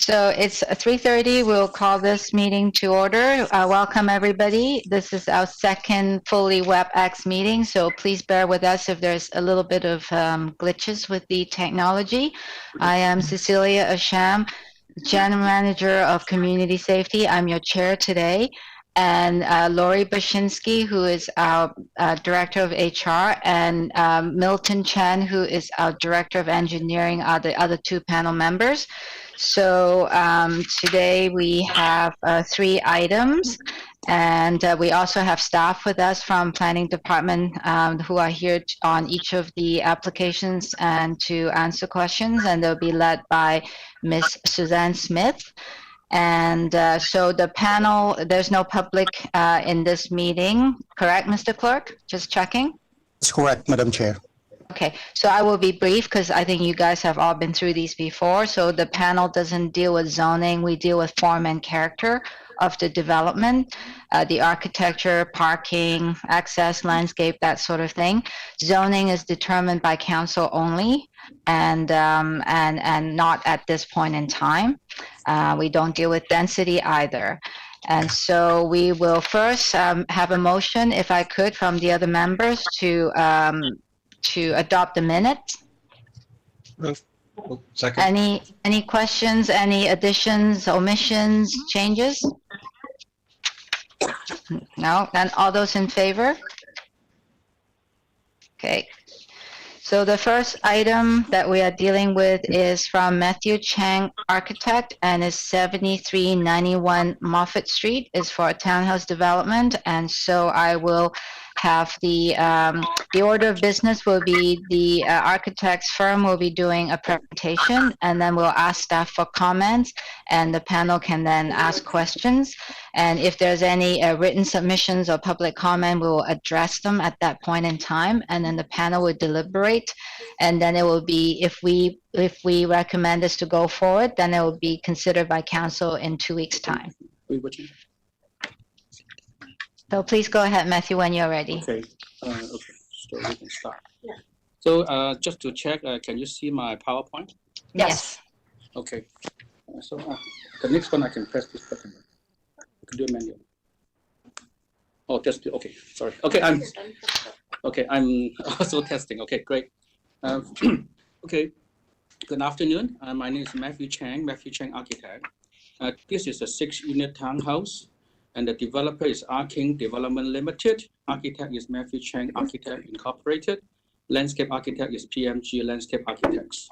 So it's 3:30. We'll call this meeting to order. Welcome, everybody. This is our second fully WebEx meeting, so please bear with us if there's a little bit of glitches with the technology. I am Cecilia Asham, General Manager of Community Safety. I'm your chair today. And Lori Bashinsky, who is our Director of HR, and Milton Chen, who is our Director of Engineering, are the other two panel members. So today we have 3 items, and we also have staff with us from Planning Department who are here on each of the applications and to answer questions, and they'll be led by Ms. Suzanne Smith. And so the panel, there's no public in this meeting, correct, Mr. Clerk? Just checking. That's correct, Madam Chair. Okay, so I will be brief because I think you guys have all been through these before. So the panel doesn't deal with zoning, we deal with form and character of the development, the architecture, parking, access, landscape, that sort of thing. Zoning is determined by council only and not at this point in time. We don't deal with density either. And so we will first have a motion, if I could, from the other members to adopt the minutes. Second. Any questions, any additions, omissions, changes? No, then all those in favor? Okay. So the first item that we are dealing with is from Matthew Chang Architect, and is 7391 Moffett Street, is for a townhouse development. And so I will have the order of business will be the architect's firm will be doing a presentation, and then we'll ask staff for comments, and the panel can then ask questions. And if there's any written submissions or public comment, we will address them at that point in time, and then the panel will deliberate. And then it will be, if we recommend this to go forward, then it will be considered by council in 2 weeks' time. So please go ahead, Matthew, when you're ready. Okay. Okay. So we can start. Yeah. So just to check, can you see my PowerPoint? Yes. Okay. So the next one I can press this button. I can do it manually. Oh, just okay. Sorry. Okay, I'm also testing. Okay, great. Okay. Good afternoon. My name is Matthew Chang Architect. This is a 6-unit townhouse, and the developer is Arking Development Limited. Architect is Matthew Chang Architect Incorporated. Landscape architect is PMG Landscape Architects.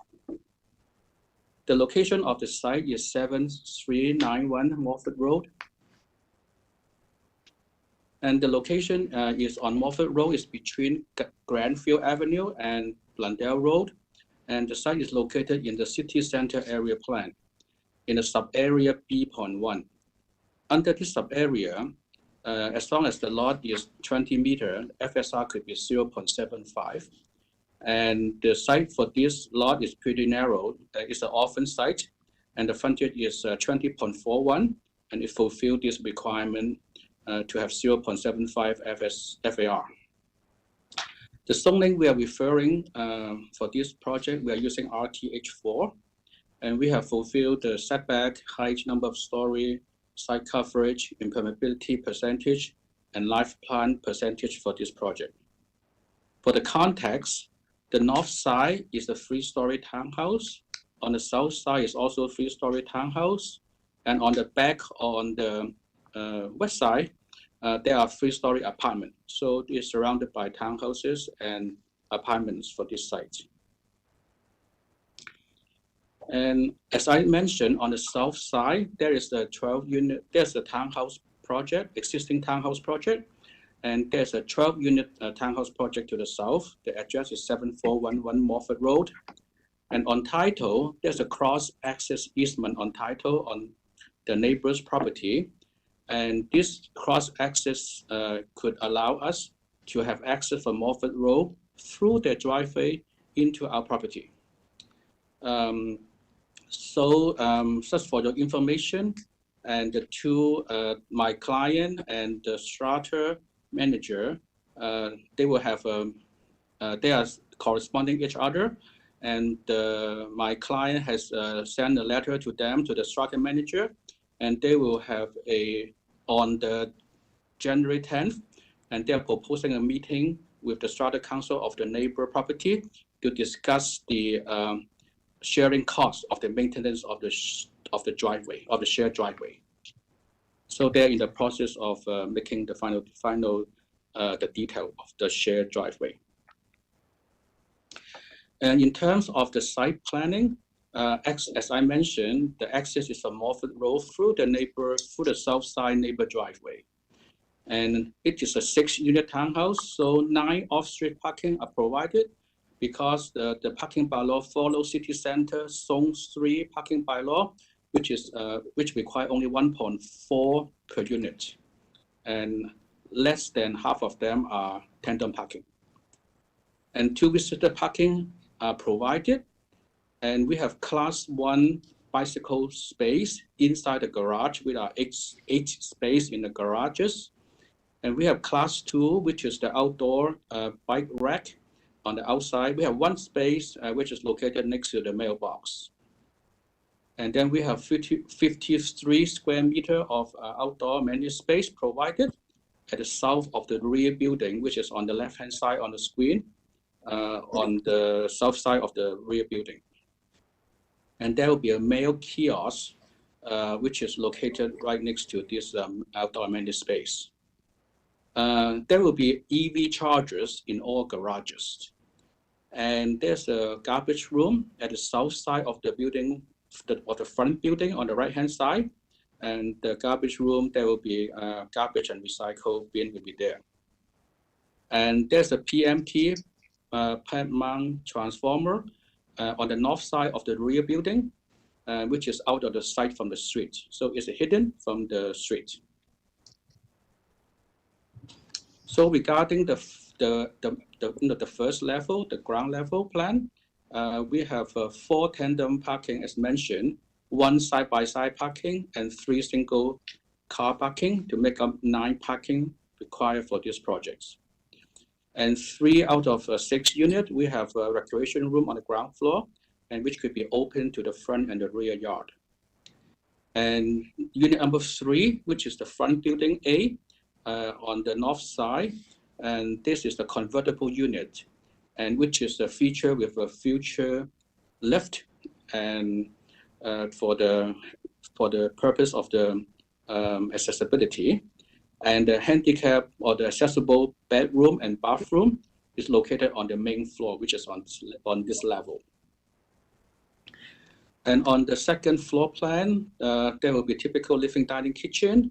The location of the site is 7391 Moffett Road. And the location is on Moffett Road, is between Grandfield Avenue and Blundell Road. And the site is located in the city center area plan in the sub-area B.1. Under this sub-area, as long as the lot is 20 meters, FSR could be 0.75. And the site for this lot is pretty narrow. It's an orphan site, and the frontage is 20.41, and it fulfills this requirement to have 0.75 FAR. The zoning we are referring for this project, we are using RTH4, and we have fulfilled the setback, height, number of story, site coverage, impermeability percentage, and life plant percentage for this project. For the context, the north side is a 3-story townhouse. On the south side is also a 3-story townhouse. And on the back, on the west side, there are 3-story apartments. So it is surrounded by townhouses and apartments for this site. And as I mentioned, on the south side, there is a 12-unit, there's a townhouse project, existing townhouse project, and there's a 12-unit townhouse project to the south. The address is 7411 Moffett Road. And on title, there's a cross-access easement on title on the neighbor's property. And this cross-access could allow us to have access from Moffett Road through the driveway into our property. Just for your information, and the two, my client and the strata manager, they will have, they are corresponding each other, And my client has sent a letter to them, to the strata manager, and they will have on the January 10th, and they are proposing a meeting with the strata council of the neighbor property to discuss the sharing costs of the maintenance of the driveway, of the shared driveway. So they're in the process of making the final the detail of the shared driveway. And in terms of the site planning, as I mentioned, the access is from Morford Road through the south side neighbor driveway. And it is a 6-unit townhouse, so 9 off-street parking are provided because the parking bylaw follows City Center Zone 3 parking bylaw, which require only 1.4 per unit, and less than half of them are tandem parking. And 2 visitor parking are provided, and we have Class 1 bicycle space inside the garage with our 8 space in the garages. And we have Class 2, which is the outdoor bike rack on the outside. We have 1 space which is located next to the mailbox. And then we have 53 square meter of outdoor menu space provided at the south of the rear building, which is on the left-hand side on the screen, on the south side of the rear building. And there will be a mail kiosk, which is located right next to this outdoor menu space. There will be EV chargers in all garages. And there's a garbage room at the south side of the building, or the front building on the right-hand side. And the garbage room, there will be garbage and recycle bin will be there. And there's a PMT, plant mount transformer, on the north side of the rear building, which is out of the sight from the street. So it's hidden from the street. So regarding the first level, the ground level plan, we have 4 tandem parking as mentioned, 1 side-by-side parking, and 3 single car parking to make up 9 parking required for these projects. And 3 out of 6 units, we have a recreation room on the ground floor, and which could be open to the front and the rear yard. And unit number 3, which is the front building A, on the north side, and this is the convertible unit, and which is a feature with a future lift, and for the purpose of the accessibility. And the handicap or the accessible bedroom and bathroom is located on the main floor, which is on this level. And on the second floor plan, there will be typical living, dining, kitchen.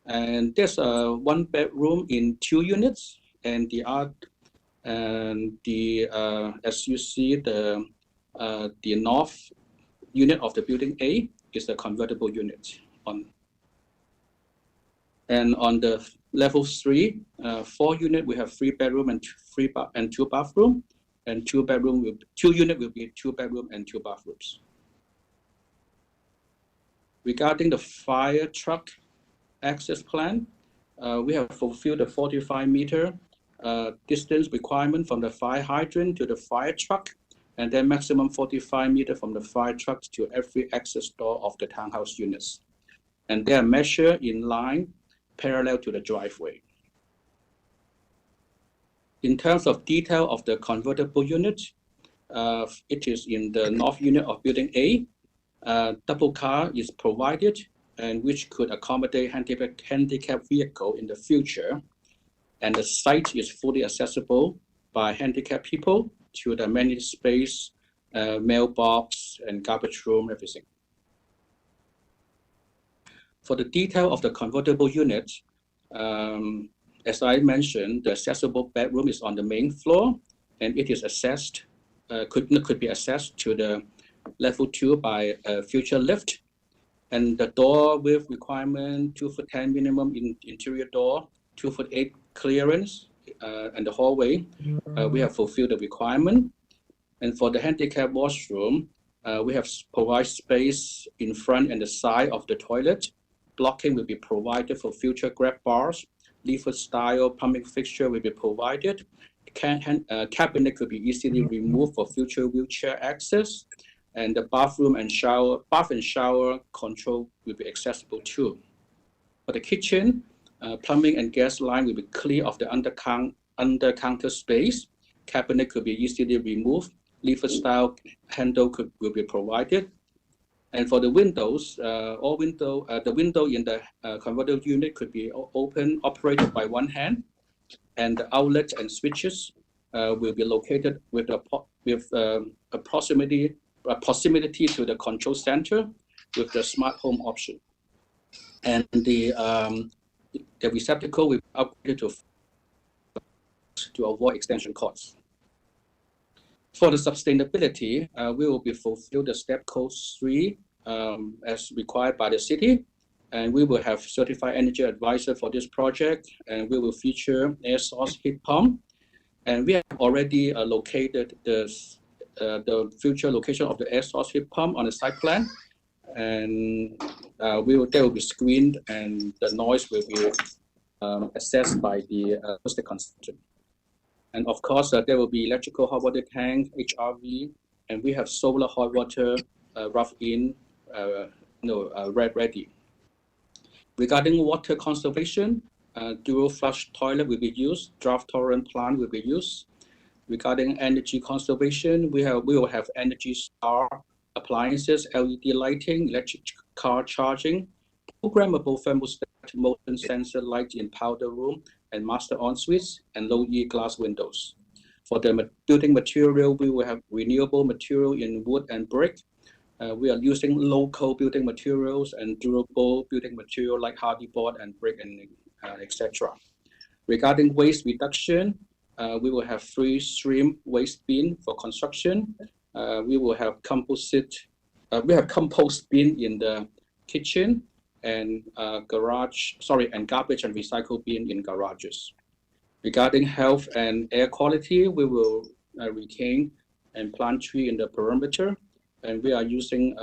And there's a 1 bedroom in 2 units, and as you see, the north unit of the building A is the convertible unit. And on the level 3, 4 unit, we have 3 bedroom and 2 bathroom, and 2 unit will be 2 bedroom and 2 bathrooms. Regarding the fire truck access plan, we have fulfilled the 45-meter distance requirement from the fire hydrant to the fire truck, and then maximum 45 meters from the fire truck to every access door of the townhouse units. And they are measured in line parallel to the driveway. In terms of detail of the convertible unit, it is in the north unit of building A. Double car is provided, and which could accommodate handicap vehicle in the future. And the site is fully accessible by handicapped people to the many space, mailbox, and garbage room, everything. For the detail of the convertible unit, as I mentioned, the accessible bedroom is on the main floor, and it is accessed, could be accessed to the level 2 by a future lift. And the door width requirement, 2'10" minimum interior door, 2'8" clearance, and the hallway, we have fulfilled the requirement. And for the handicap washroom, we have provide space in front and the side of the toilet. Blocking will be provided for future grab bars. Leaflet style plumbing fixture will be provided. cabinet could be easily removed for future wheelchair access, and the bath and shower control will be accessible too. For the kitchen, plumbing and gas line will be clear of the under counter space. Cabinet could be easily removed. Lever style handle will be provided. And for the windows, the window in the converter unit could be open, operated by one hand, and the outlets and switches will be located with a proximity to the control center with the smart home option. And the receptacle will be upgraded to avoid extension cords. For the sustainability, we will be fulfill the step code 3 as required by the city, and we will have certified energy advisor for this project, and we will feature air source heat pump, and we have already located the future location of the air source heat pump on the site plan, and they will be screened, and the noise will be assessed by the acoustic consultant. And of course, there will be electrical hot water tank, HRV, and we have solar hot water rough-in ready. Regarding water conservation, dual flush toilet will be used, draft tolerant plant will be used. Regarding energy conservation, we will have Energy Star appliances, LED lighting, electric car charging, programmable thermostat motion sensor light in powder room, and master en-suites, and low-E glass windows. For the building material, we will have renewable material in wood and brick. We are using local building materials and durable building material like hardy board and brick, and etc. Regarding waste reduction, we will have 3-stream waste bin for construction. We will have compost bin in the kitchen, and garbage and recycle bin in garages. Regarding health and air quality, we will retain and plant tree in the perimeter, and we are using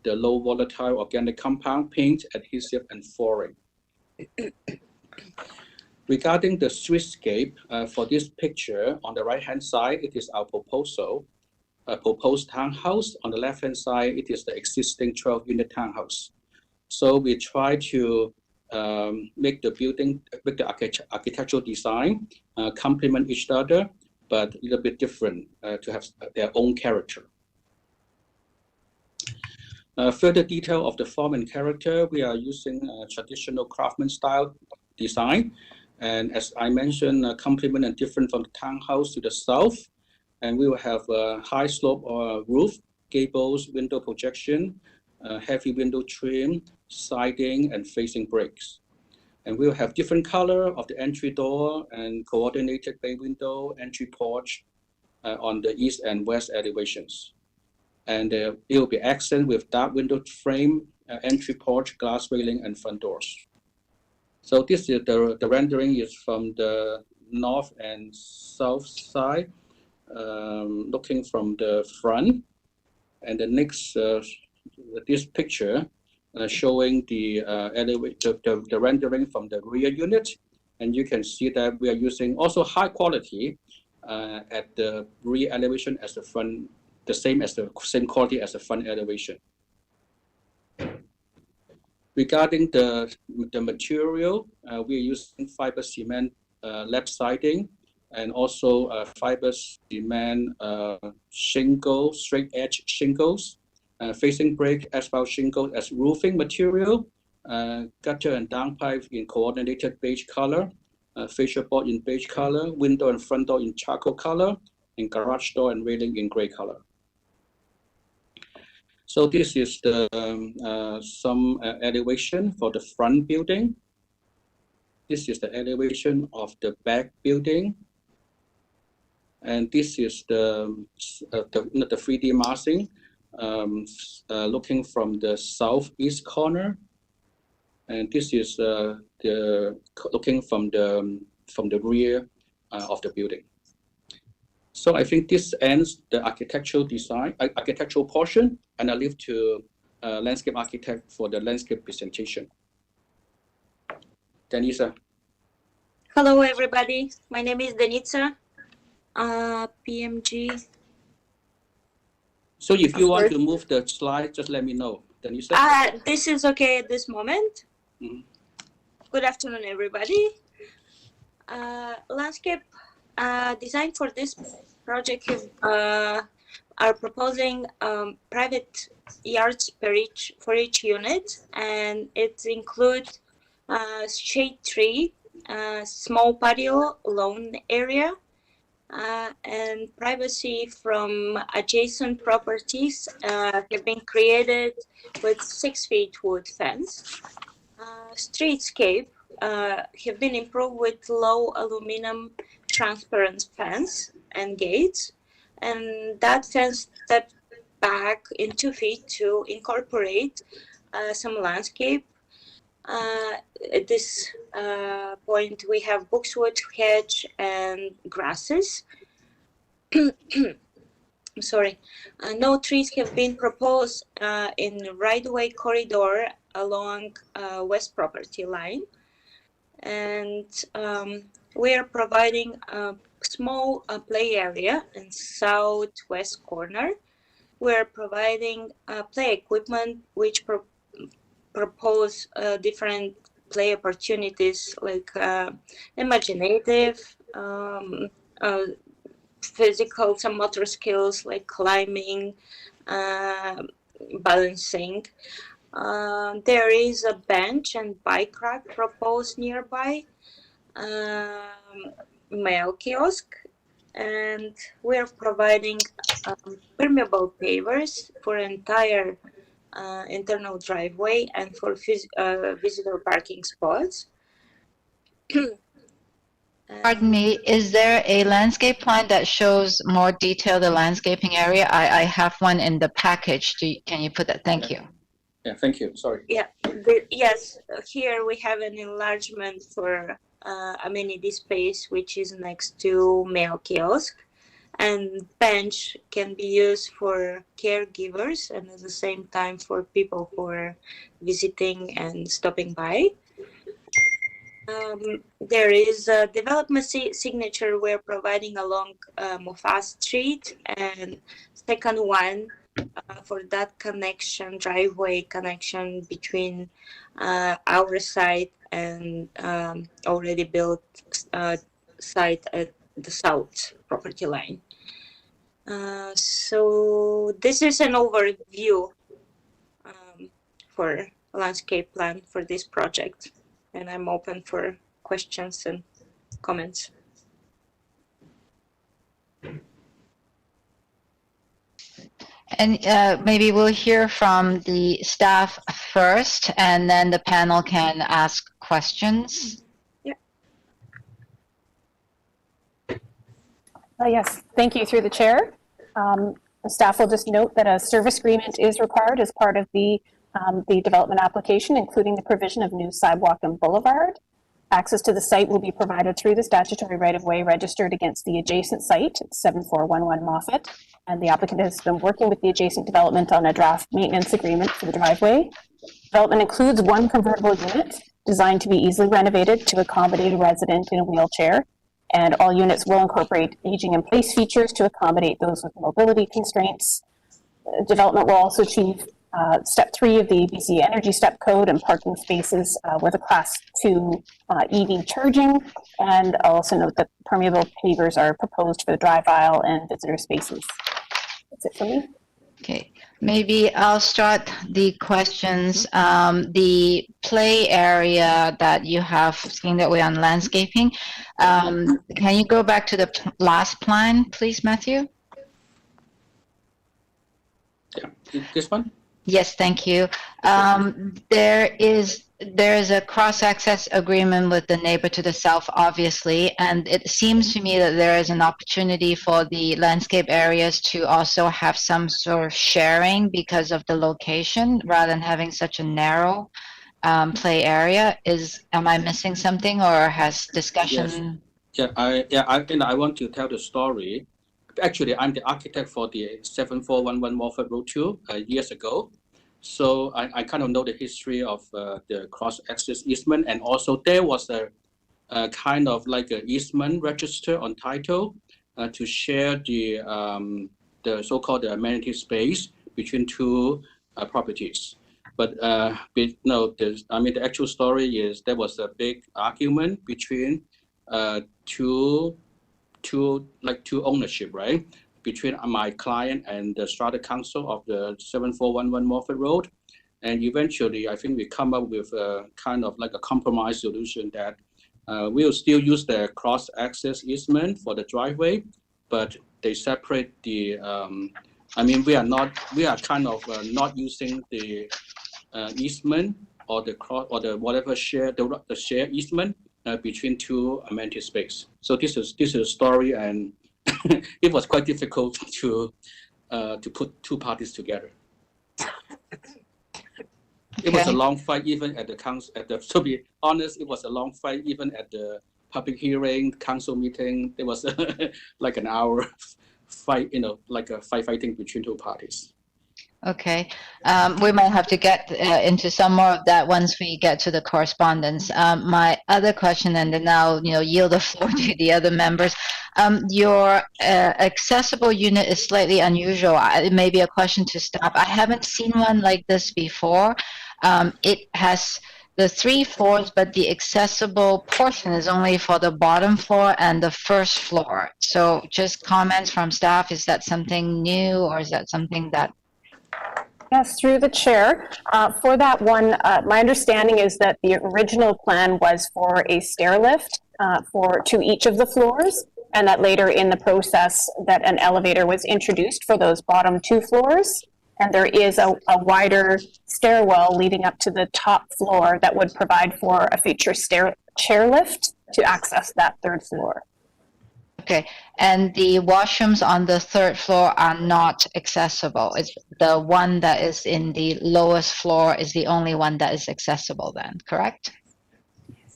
the low volatile organic compound, paint, adhesive, and flooring. Regarding the streetscape, for this picture, on the right-hand side, it is our proposal, a proposed townhouse. On the left-hand side, it is the existing 12-unit townhouse. So we try to make the architectural design complement each other, but a little bit different to have their own character. Further detail of the form and character, we are using traditional craftsman style design. And as I mentioned, complement and different from the townhouse to the south. And we will have a high slope roof, gables, window projection, heavy window trim, siding, and facing bricks. And we'll have different color of the entry door and coordinated bay window, entry porch on the east and west elevations. And it will be accent with dark window frame, entry porch, glass railing, and front doors. So this is the rendering is from the north and south side, looking from the front. And the next, this picture showing the rendering from the rear unit. And you can see that we are using also high quality at the rear elevation as the front, the same quality as the front elevation. Regarding the material, we are using fiber cement lap siding, and also fiber cement shingle, straight edge shingles, facing brick, asphalt shingle as roofing material, gutter and downpipe in coordinated beige color, fascia board in beige color, window and front door in charcoal color, and garage door and railing in gray color. So this is the some elevation for the front building. This is the elevation of the back building. And this is the 3D massing looking from the southeast corner. And this is looking from the rear of the building. So I think this ends the architectural portion, and I leave to landscape architect for the landscape presentation. Denisa. Hello, everybody. My name is Denitsa. PMG. So if you want Sorry. to move the slide, just let me know. Then you say. This is okay at this moment. Mhm. Good afternoon, everybody. Landscape design for this project are proposing private yards for each unit, and it includes shade tree, small patio, lawn area, and privacy from adjacent properties have been created with 6 feet wood fence. Streetscape have been improved with low aluminum transparent fence and gates, and that fence stepped back in 2 feet to incorporate some landscape. At this point, we have boxwood hedge and grasses. Sorry, no trees have been proposed in right-of-way corridor along west property line, and we are providing a small play area in southwest corner. We're providing play equipment which propose different play opportunities like imaginative, physical, some motor skills like climbing, balancing. There is a bench and bike rack proposed nearby, mail kiosk, and we're providing permeable pavers for entire internal driveway and for visitor parking spots. Pardon me, is there a landscape plan that shows more detail the landscaping area? I have one in the package. Can you put that? Thank you. Yeah, thank you. Sorry. Yeah, yes, here we have an enlargement for amenity space, which is next to mail kiosk, and bench can be used for caregivers and at the same time for people who are visiting and stopping by. There is a development signature we're providing along Mofas Street, and second one for that connection, driveway connection between our site and already built site at the south property line. So this is an overview for landscape plan for this project, and I'm open for questions and comments. And maybe we'll hear from the staff first, and then the panel can ask questions. Yes, thank you through the chair. The staff will just note that a service agreement is required as part of the development application, including the provision of new sidewalk and boulevard. Access to the site will be provided through the statutory right-of-way registered against the adjacent site at 7411 Moffat, and the applicant has been working with the adjacent development on a draft maintenance agreement for the driveway. Development includes one convertible unit designed to be easily renovated to accommodate a resident in a wheelchair, and all units will incorporate aging-in-place features to accommodate those with mobility constraints. Development will also achieve Step 3 of the BC Energy Step Code and parking spaces with a Class 2 EV charging. And I'll also note that permeable pavers are proposed for the drive aisle and visitor spaces. That's it for me. Okay, maybe I'll start the questions. The play area that you have seen that way on landscaping, can you go back to the last plan, please, Matthew? Yeah, this one? Yes, thank you. There is a cross-access agreement with the neighbor to the south, obviously, and it seems to me that there is an opportunity for the landscape areas to also have some sort of sharing because of the location, rather than having such a narrow play area. Am I missing something, or has discussion? Yes. I want to tell the story. Actually, I'm the architect for the 7411 Morford Road 2 years ago. So I kind of know the history of the cross-access easement, and also there was a kind of like an easement register on title to share the so-called amenity space between two properties. But no, the actual story is there was a big argument between two ownership, right? Between my client and the strata council of the 7411 Morford Road. And eventually, I think we come up with a kind of like a compromise solution that we will still use the cross-access easement for the driveway, but they separate the, we are kind of not using the easement or the whatever the share easement between two amenity space. So this is a story, and it was quite difficult to put two parties together. It was a long fight even at the council. To be honest, it was a long fight even at the public hearing, council meeting. There was like an hour fight, like a fighting between two parties. Okay, we might have to get into some more of that once we get to the correspondence. My other question, and then I'll yield the floor to the other members. Your accessible unit is slightly unusual. It may be a question to staff. I haven't seen one like this before. It has the 3 floors, but the accessible portion is only for the bottom floor and the first floor. So just comments from staff, is that something new, or is that something that... Yes, through the chair. For that one, my understanding is that the original plan was for a stair lift to each of the floors, and that later in the process that an elevator was introduced for those bottom 2 floors. And there is a wider stairwell leading up to the top floor that would provide for a future chair lift to access that 3rd floor. Okay, and the washrooms on the 3rd floor are not accessible. It's the one that is in the lowest floor is the only one that is accessible then, correct?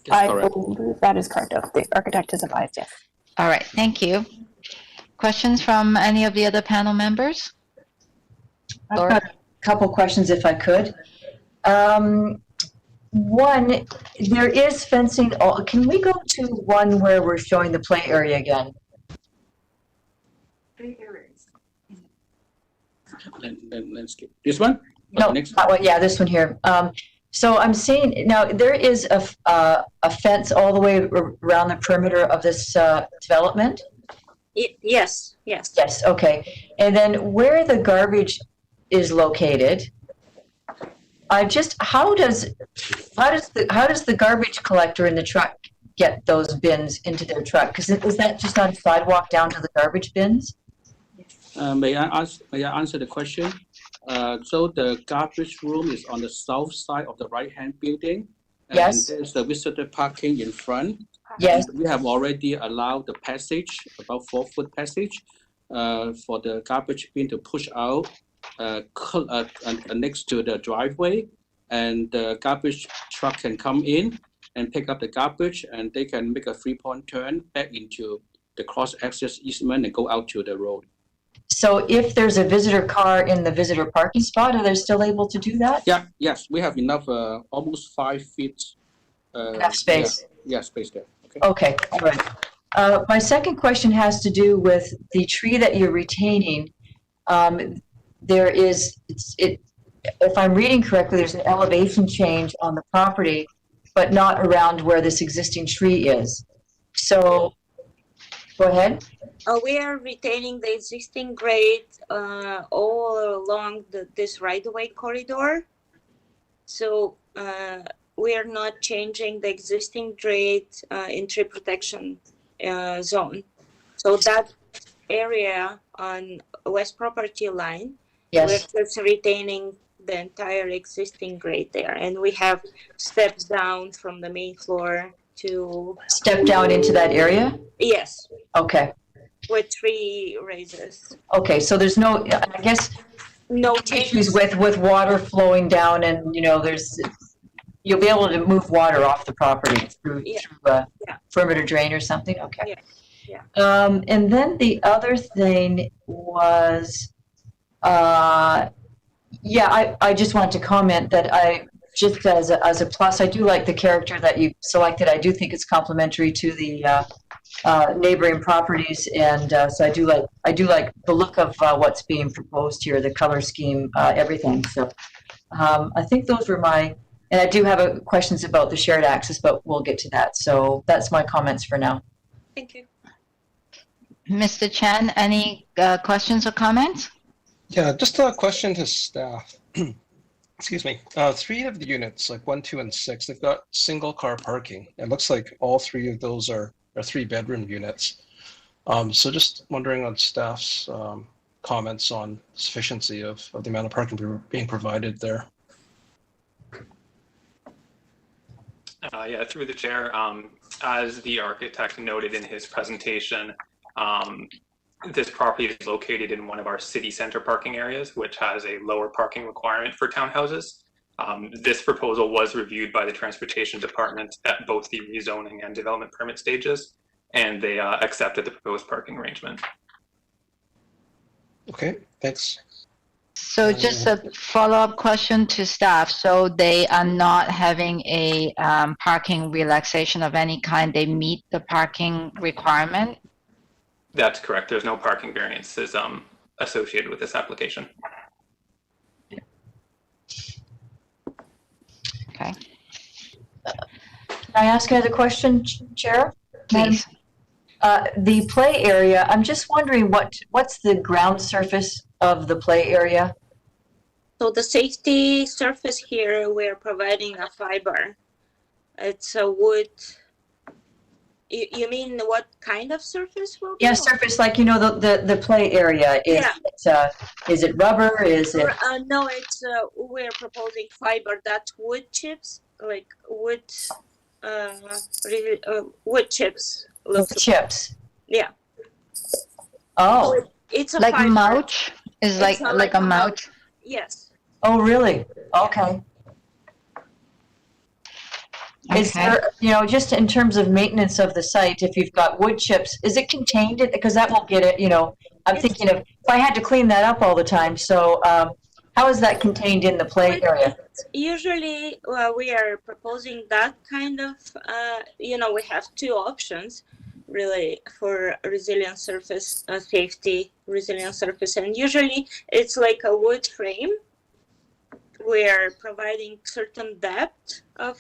That's correct. I believe that is correct. The architect has advised, yes. All right, thank you. Questions from any of the other panel members? I've got a couple questions if I could. One, there is fencing. Can we go to one where we're showing the play area again? Let's skip this one. No, next that one. Yeah, this one here. So I'm seeing now there is a fence all the way around the perimeter of this development. Yes. Yes. Okay. And then where the garbage is located, how does the garbage collector in the truck get those bins into their truck? Because is that just on sidewalk down to the garbage bins? May I answer the question? So the garbage room is on the south side of the right-hand building. And yes. There's the visitor parking in front. Yes. And we have already allowed the passage, about 4-foot passage, for the garbage bin to push out next to the driveway, and the garbage truck can come in and pick up the garbage, and they can make a 3-point turn back into the cross-access easement and go out to the road. So if there's a visitor car in the visitor parking spot, are they still able to do that? Yeah, yes, we have enough, almost 5 feet. Enough space. Yeah, space there. Okay, all right. My second question has to do with the tree that you're retaining. There is, if I'm reading correctly, there's an elevation change on the property, but not around where this existing tree is. So, go ahead. We are retaining the existing grade all along this right-of-way corridor. So we are not changing the existing grade in tree protection zone. So that area on west property line, Yes. we're just retaining the entire existing grade there. And we have steps down from the main floor to... Step down into that area? Yes. Okay. With 3 raises. Okay, so there's no, I guess, no issues with water flowing down, and you'll be able to move water off the property through a perimeter drain or something. Okay. Yeah. And then the other thing was, I just wanted to comment that I just as a plus, I do like the character that you selected. I do think it's complementary to the neighboring properties, and so I do like the look of what's being proposed here, the color scheme, everything. So I think those were and I do have questions about the shared access, but we'll get to that. So that's my comments for now. Thank you. Mr. Chen, any questions or comments? Yeah, just a question to staff. Excuse me. 3 of the units, like 1, 2, and 6, they've got single car parking. It looks like all 3 of those are 3-bedroom units. So just wondering on staff's comments on sufficiency of the amount of parking being provided there. Yeah, through the chair, as the architect noted in his presentation, this property is located in one of our city center parking areas, which has a lower parking requirement for townhouses. This proposal was reviewed by the Transportation Department at both the rezoning and development permit stages, and they accepted the proposed parking arrangement. Okay, thanks. So just a follow-up question to staff. So they are not having a parking relaxation of any kind. They meet the parking requirement? That's correct. There's no parking variances associated with this application. Okay, Can I ask another question, Chair? please. The play area, I'm just wondering what's the ground surface of the play area? So the safety surface here, we're providing a fiber. It's a wood. You mean what kind of surface will be? Yeah, surface, like, the play area. Is it rubber? Is it? No, it's we're proposing fiber, that wood chips, like wood chips. With chips? Yeah. Oh. So it's a Like fiber. mulch? Is It's like a mulch? Yes. Oh, really? Okay. Is Okay. there, just in terms of maintenance of the site, if you've got wood chips, is it contained? Because that won't get it, I'm thinking of, if I had to clean that up all the time, so how is that contained in the play area? Usually we are proposing that kind of, we have 2 options really for resilient surface safety, resilient surface. And usually it's like a wood frame. We're providing certain depth of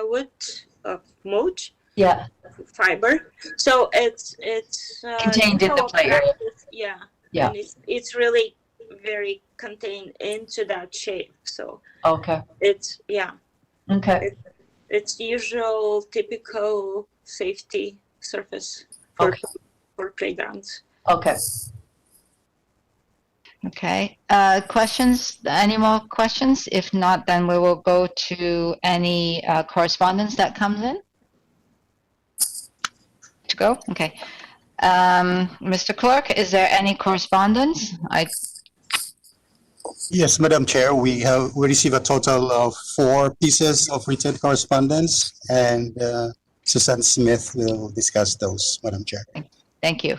wood of mulch, Yeah, fiber, so it's contained in the play area. Yeah, Yeah. and it's really very contained into that shape. So Okay. it's Okay. it's usual typical safety surface for playgrounds. Okay. Okay. Questions? Any more questions? If not, then we will go to any correspondence that comes in. To go? Okay. Mr. Clerk, is there any correspondence? Yes, Madam Chair, we received a total of 4 pieces of written correspondence, and Suzanne Smith will discuss those, Madam Chair. Thank you.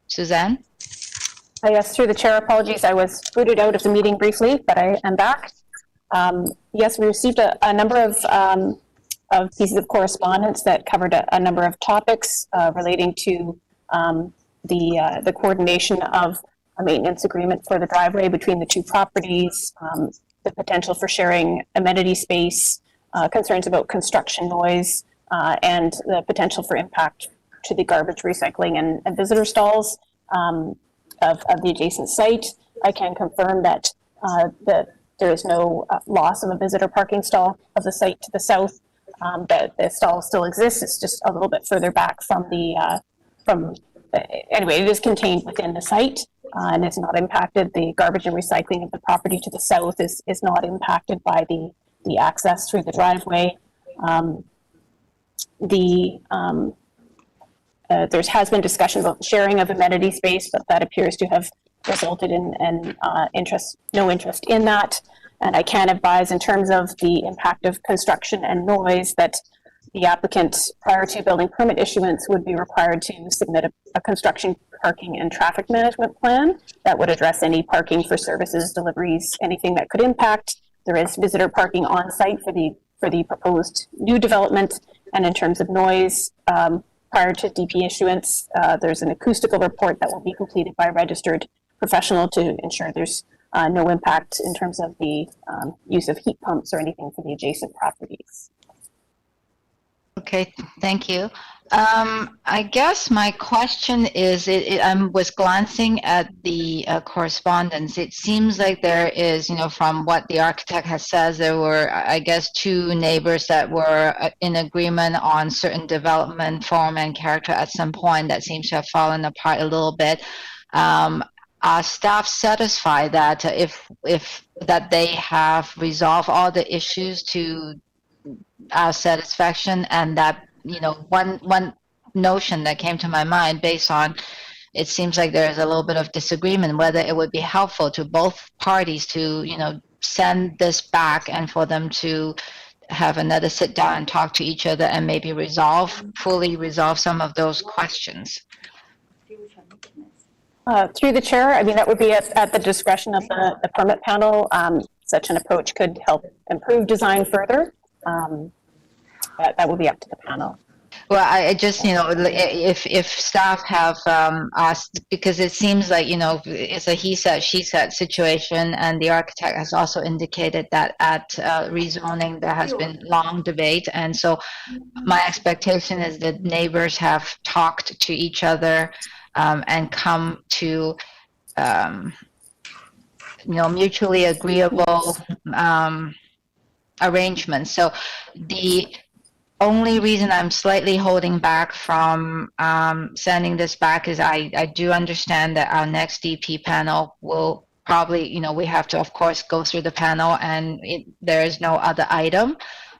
Suzanne? Yes, through the chair, apologies. I was booted out of the meeting briefly, but I am back. Yes, we received a number of pieces of correspondence that covered a number of topics relating to the coordination of a maintenance agreement for the driveway between the 2 properties, the potential for sharing amenity space, concerns about construction noise, and the potential for impact to the garbage recycling and visitor stalls of the adjacent site. I can confirm that there is no loss of a visitor parking stall of the site to the south. That the stall still exists. It's just a little bit further back from anyway, it is contained within the site and it's not impacted. The garbage and recycling of the property to the south is not impacted by the access through the driveway. There has been discussion about sharing of amenity space, but that appears to have resulted in no interest in that. And I can advise in terms of the impact of construction and noise that the applicant, prior to building permit issuance, would be required to submit a construction, parking, and traffic management plan that would address any parking for services, deliveries, anything that could impact There is visitor parking on site for the proposed new development. And in terms of noise, prior to DP issuance, there's an acoustical report that will be completed by a registered professional to ensure there's no impact in terms of the use of heat pumps or anything for the adjacent properties. Okay, thank you. I guess my question is, I was glancing at the correspondence. It seems like there is, from what the architect has says, there were, I guess, two neighbors that were in agreement on certain development form and character at some point that seems to have fallen apart a little bit. Are staff satisfied that if that they have resolved all the issues to our satisfaction, and that one notion that came to my mind based on it seems like there is a little bit of disagreement whether it would be helpful to both parties to send this back and for them to have another sit down and talk to each other and maybe fully resolve some of those questions. Through the chair, I mean, that would be at the discretion of the permit panel. Such an approach could help improve design further. That will be up to the panel. Well, I just, if staff have asked, because it seems like, it's a he said, she said situation, and the architect has also indicated that at rezoning there has been long debate, and so my expectation is that neighbors have talked to each other and come to, mutually agreeable arrangements. So the only reason I'm slightly holding back from sending this back is I do understand that our next DP panel will probably, we have to, of course, go through the panel, and there is no other item.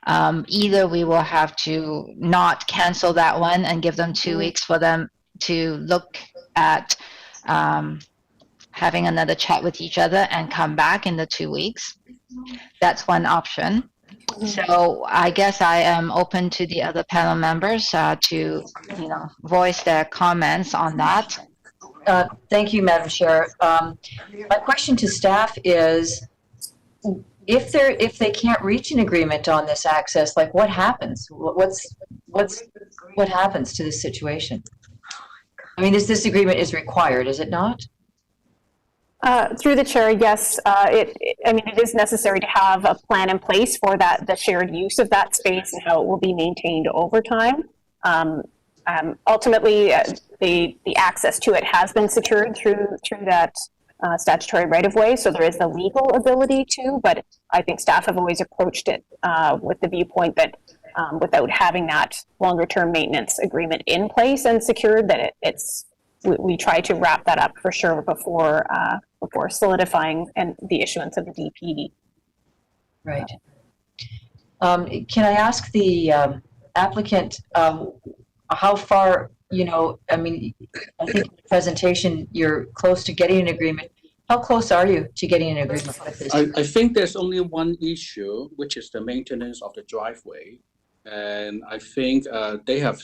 Either we will have to not cancel that one and give them 2 weeks for them to look at having another chat with each other and come back in the 2 weeks. That's one option. So I guess I am open to the other panel members to, voice their comments on that. Thank you, Madam Chair. My question to staff is, if they can't reach an agreement on this access, like what happens? What happens to this situation? I mean, this agreement is required, is it not? Through the chair, yes. It is necessary to have a plan in place for the shared use of that space and how it will be maintained over time. Ultimately, the access to it has been secured through that statutory right-of-way, so there is the legal ability to, but I think staff have always approached it with the viewpoint that without having that longer-term maintenance agreement in place and secured, that we try to wrap that up for sure before solidifying and the issuance of the DP. Right. Can I ask the applicant how far, I think in the presentation you're close to getting an agreement. How close are you to getting an agreement with this? I think there's only one issue, which is the maintenance of the driveway. And I think they have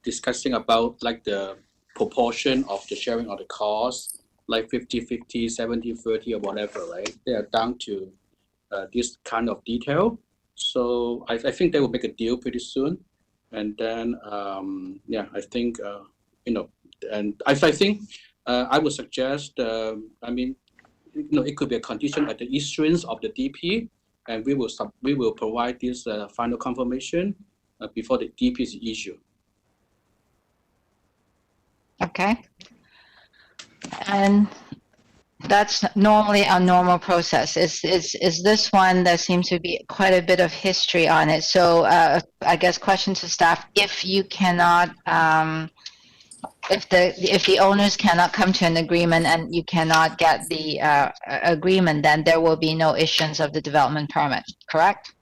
discussing about like the proportion of the sharing of the cost, like 50-50, 70-30 or whatever, right? They are down to this kind of detail. So I think they will make a deal pretty soon. And then, I think, and I think I would suggest, it could be a condition at the issuance of the DP, and we will provide this final confirmation before the DP is issued. Okay. And that's normally our normal process. Is this one, there seems to be quite a bit of history on it. So I guess question to staff, if you cannot, if the owners cannot come to an agreement and you cannot get the agreement, then there will be no issuance of the development permit, correct?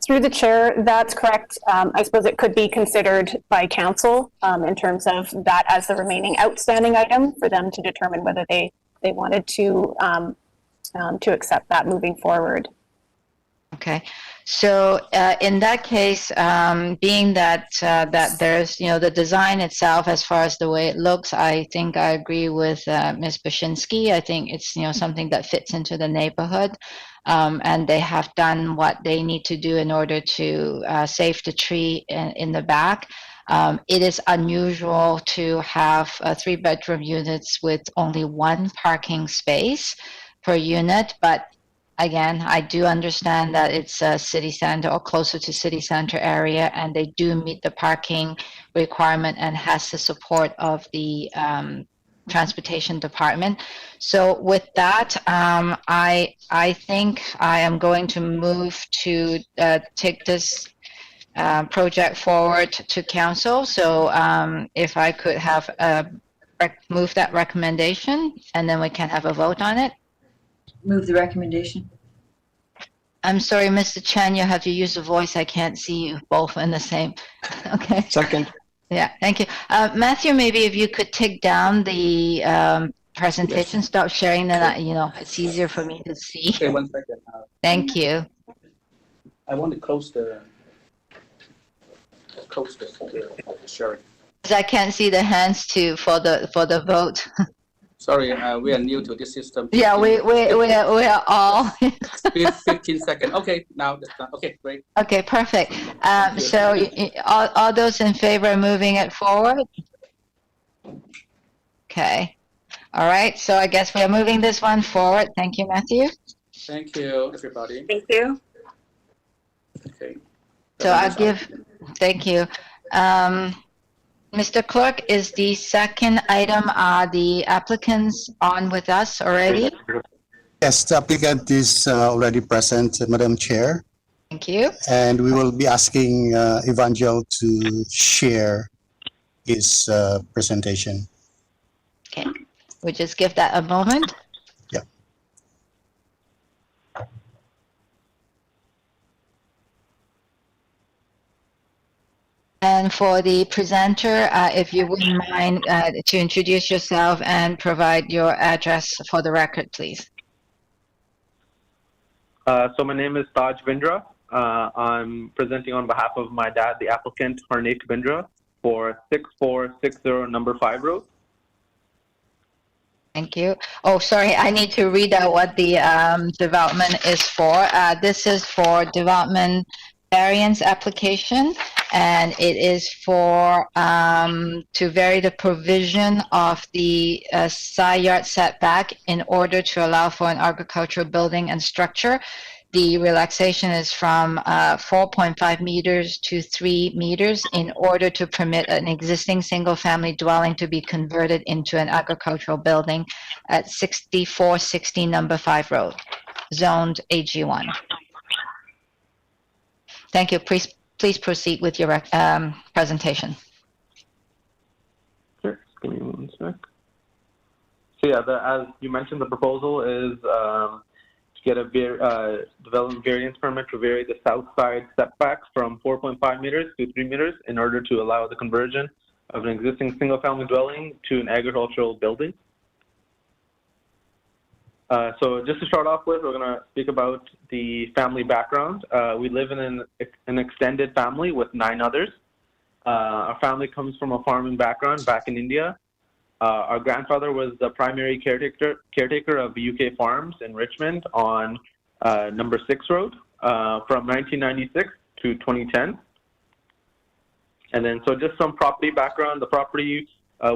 Through the chair, that's correct. I suppose it could be considered by council in terms of that as the remaining outstanding item for them to determine whether they wanted to accept that moving forward. Okay, so in that case, being that there's the design itself as far as the way it looks, I think I agree with Ms. Bashinsky. I think it's something that fits into the neighborhood. and they have done what they need to do in order to save the tree in the back. It is unusual to have 3-bedroom units with only one parking space per unit, but again, I do understand that it's a city center or closer to city center area, and they do meet the parking requirement and has the support of the transportation department. So with that, I think I am going to move to take this project forward to council. So if I could have move that recommendation, and then we can have a vote on it. Move the recommendation. I'm sorry, Mr. Chen, you have to use the voice. I can't see you both in the same. Okay. Second. Yeah, thank you. Matthew, maybe if you could take down the presentation, stop sharing, then it's easier for me to see. Okay, 1 second. Thank you. I want to close the sharing. 'Cause I can't see the hands too for the vote. Sorry, we are new to this system. Yeah, we are all. 15 seconds. Okay, now it's done. Okay, great. Okay, perfect. So all those in favor of moving it forward? Okay. All right. So I guess we are moving this one forward. Thank you, Matthew. Thank you, everybody. Thank you. Okay. So I'll give, thank you. Mr. Clerk, is the second item, are the applicants on with us already? Yes, the applicant is already present, Madam Chair, Thank you. and we will be asking Evangel to share his presentation. Okay. We'll just give that a moment. Yep. And for the presenter, if you wouldn't mind to introduce yourself and provide your address for the record, please. So my name is Taj Bindra. I'm presenting on behalf of my dad, the applicant, Harnik Bindra, for 6460 number 5 Road. Thank you. Oh, sorry, I need to read out what the development is for. This is for development variance application, and it is for to vary the provision of the side yard setback in order to allow for an agricultural building and structure. The relaxation is from 4.5 meters to 3 meters in order to permit an existing single-family dwelling to be converted into an agricultural building at 6460 number 5 Road, zoned AG1. Thank you. Please proceed with your presentation. Sure, just give me 1 sec. So yeah, as you mentioned, the proposal is to get a development variance permit to vary the south side setback from 4.5 meters to 3 meters in order to allow the conversion of an existing single-family dwelling to an agricultural building. So just to start off with, we're going to speak about the family background. We live in an extended family with 9 others. Our family comes from a farming background back in India. Our grandfather was the primary caretaker of UK Farms in Richmond on number 6 Road from 1996 to 2010. And then, so just some property background. The property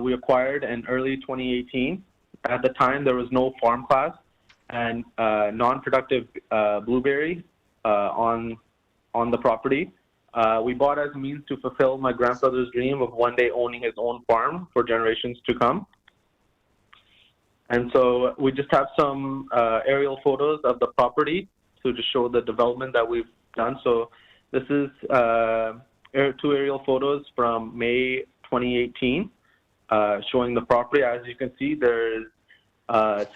we acquired in early 2018. At the time, there was no farm class and non-productive blueberry on the property. We bought as a means to fulfill my grandfather's dream of one day owning his own farm for generations to come. And so we just have some aerial photos of the property to just show the development that we've done. So this is 2 aerial photos from May 2018 showing the property. As you can see, there's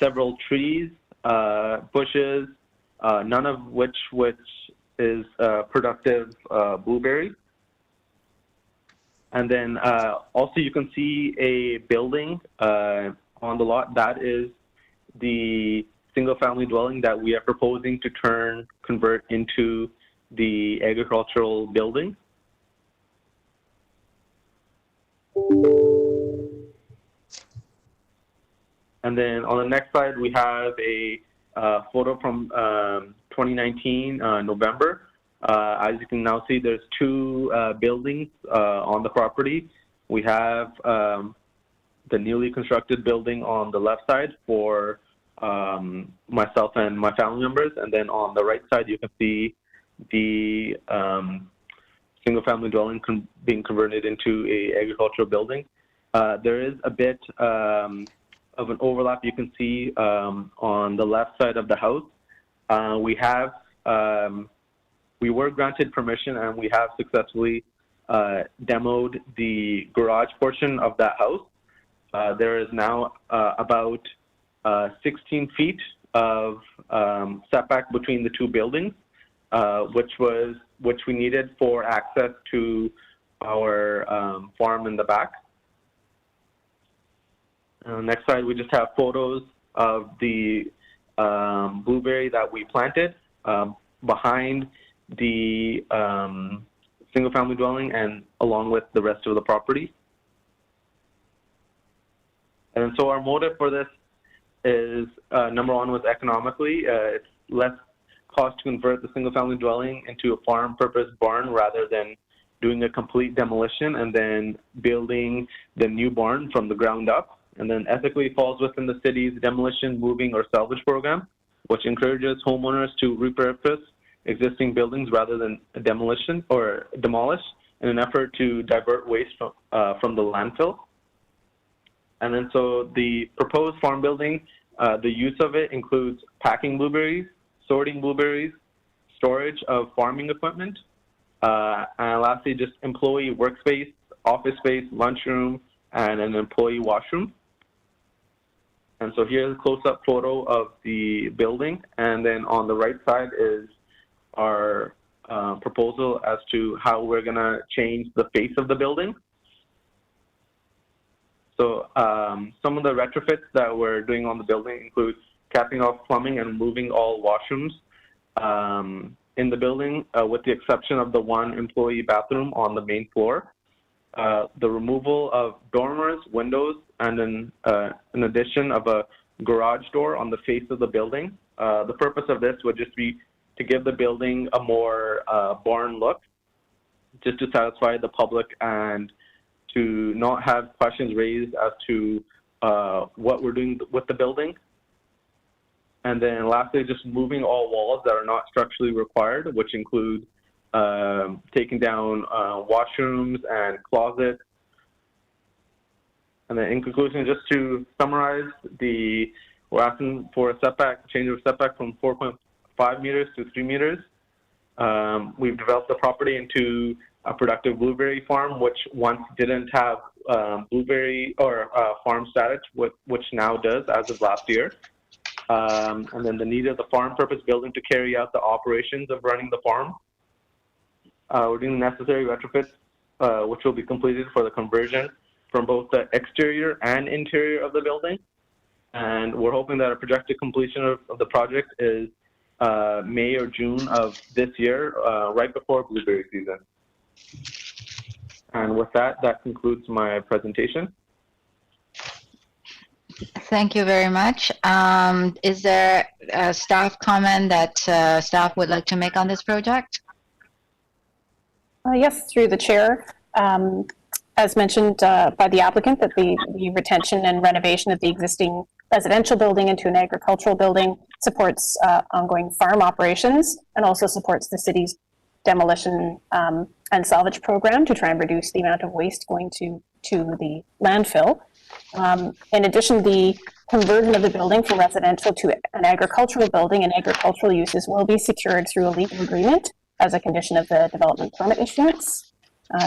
several trees, bushes, none of which is productive blueberry. And then also you can see a building on the lot. That is the single-family dwelling that we are proposing to convert into the agricultural building. And then on the next slide, we have a photo from 2019 November. As you can now see, there's two buildings on the property. We have the newly constructed building on the left side for myself and my family members, and then on the right side you can see the single-family dwelling being converted into a agricultural building. There is a bit of an overlap you can see on the left side of the house. We were granted permission and we have successfully demoed the garage portion of that house. There is now about 16 feet of setback between the two buildings, which we needed for access to our farm in the back. Next slide, we just have photos of the blueberry that we planted behind the single-family dwelling and along with the rest of the property. And so our motive for this is, number one, was economically. It's less cost to convert the single-family dwelling into a farm purpose barn rather than doing a complete demolition and then building the new barn from the ground up. And then ethically falls within the city's demolition, moving, or salvage program, which encourages homeowners to repurpose existing buildings rather than demolition or demolish in an effort to divert waste from the landfill. And then so the proposed farm building, the use of it includes packing blueberries, sorting blueberries, storage of farming equipment, and lastly, just employee workspace, office space, lunchroom, and an employee washroom. And so here's a close-up photo of the building, and then on the right side is our proposal as to how we're going to change the face of the building. So some of the retrofits that we're doing on the building include capping off plumbing and moving all washrooms in the building, with the exception of the one employee bathroom on the main floor. The removal of dormers, windows, and then an addition of a garage door on the face of the building. The purpose of this would just be to give the building a more barn look, just to satisfy the public and to not have questions raised as to what we're doing with the building. And then lastly, just moving all walls that are not structurally required, which include taking down washrooms and closets. And then in conclusion, just to summarize, we're asking for a setback, change of setback from 4.5 meters to 3 meters. We've developed the property into a productive blueberry farm, which once didn't have blueberry or farm status, which now does as of last year. And then the need of the farm purpose building to carry out the operations of running the farm. We're doing the necessary retrofits, which will be completed for the conversion from both the exterior and interior of the building. And we're hoping that a projected completion of the project is May or June of this year, right before blueberry season. And with that, that concludes my presentation. Thank you very much. Is there a staff comment that staff would like to make on this project? Yes, through the chair. As mentioned by the applicant, that the retention and renovation of the existing residential building into an agricultural building supports ongoing farm operations and also supports the city's demolition and salvage program to try and reduce the amount of waste going to the landfill. In addition, the conversion of the building from residential to an agricultural building and agricultural uses will be secured through a legal agreement as a condition of the development permit issuance.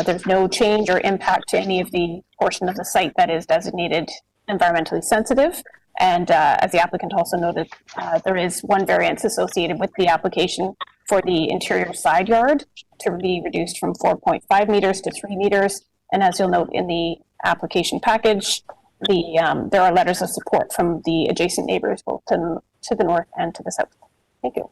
There's no change or impact to any of the portion of the site that is designated environmentally sensitive. And as the applicant also noted, there is one variance associated with the application for the interior side yard to be reduced from 4.5 meters to 3 meters. And as you'll note in the application package, there are letters of support from the adjacent neighbors, both to the north and to the south. Thank you.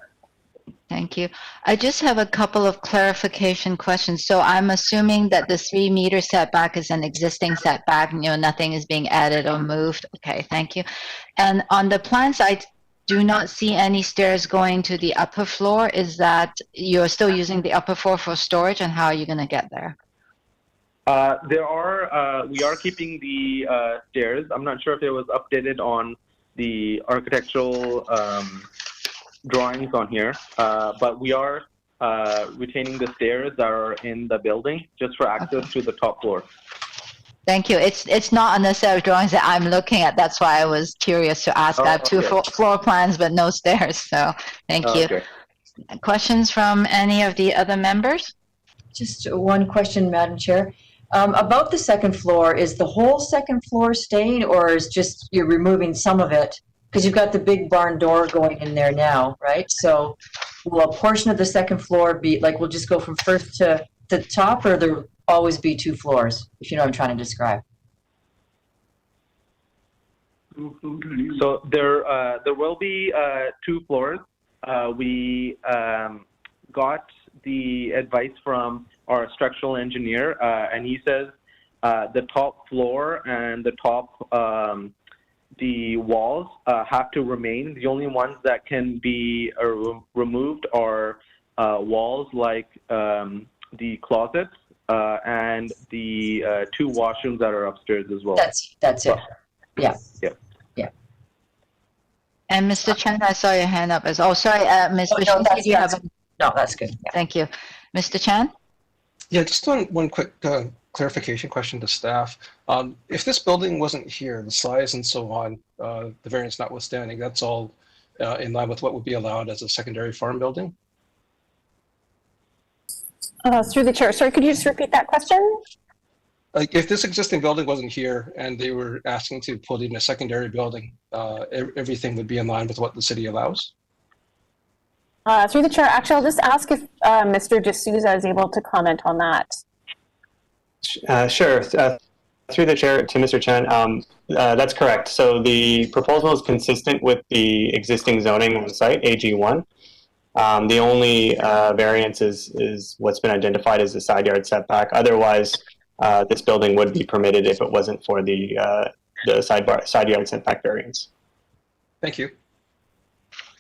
Thank you. I just have a couple of clarification questions. So I'm assuming that the 3 meter setback is an existing setback, nothing is being added or moved. Okay, thank you. And on the plan side, do not see any stairs going to the upper floor. Is that you're still using the upper floor for storage, and how are you going to get there? We are keeping the stairs. I'm not sure if it was updated on the architectural drawings on here, but we are retaining the stairs that are in the building just for access to the top floor. Thank you. It's not on the set of drawings that I'm looking at. That's why I was curious to ask. I have two floor plans, but no stairs. So thank you. Okay. Questions from any of the other members? Just one question, Madam Chair. About the second floor, is the whole second floor staying, or is just you're removing some of it? Because you've got the big barn door going in there now, right? So will a portion of the second floor be, like, we'll just go from first to the top, or there will always be 2 floors, if you know what I'm trying to describe? So there will be 2 floors. We got the advice from our structural engineer, and he says the top floor and the top the walls have to remain. The only ones that can be removed are walls like the closets and the 2 washrooms that are upstairs as well. That's it. Yeah. Yeah. And Mr. Chen, I saw your hand up as oh, sorry, Ms. Wyszynski, do you have No, that's good. Yeah. Thank you. Mr. Chan? Yeah, just one quick clarification question to staff. If this building wasn't here, the size and so on, the variance notwithstanding, that's all in line with what would be allowed as a secondary farm building? Through the chair. Sorry, could you just repeat that question? Like, if this existing building wasn't here and they were asking to put in a secondary building, everything would be in line with what the city allows? Through the chair, actually, I'll just ask if Mr. D'Souza is able to comment on that. Sure. Through the chair to Mr. Chen, that's correct. So the proposal is consistent with the existing zoning on the site, AG1. The only variance is what's been identified as the side yard setback. Otherwise, this building would be permitted if it wasn't for the side yard setback variance. Thank you.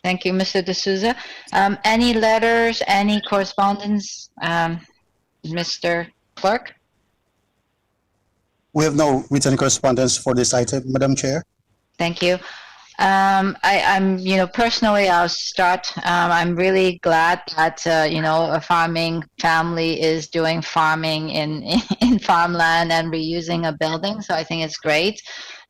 Thank you, Mr. D'Souza. Any letters, any correspondence, Mr. Clerk? We have no written correspondence for this item, Madam Chair. Thank you. I'm, personally, I'll start. I'm really glad that, a farming family is doing farming in farmland and reusing a building. So I think it's great.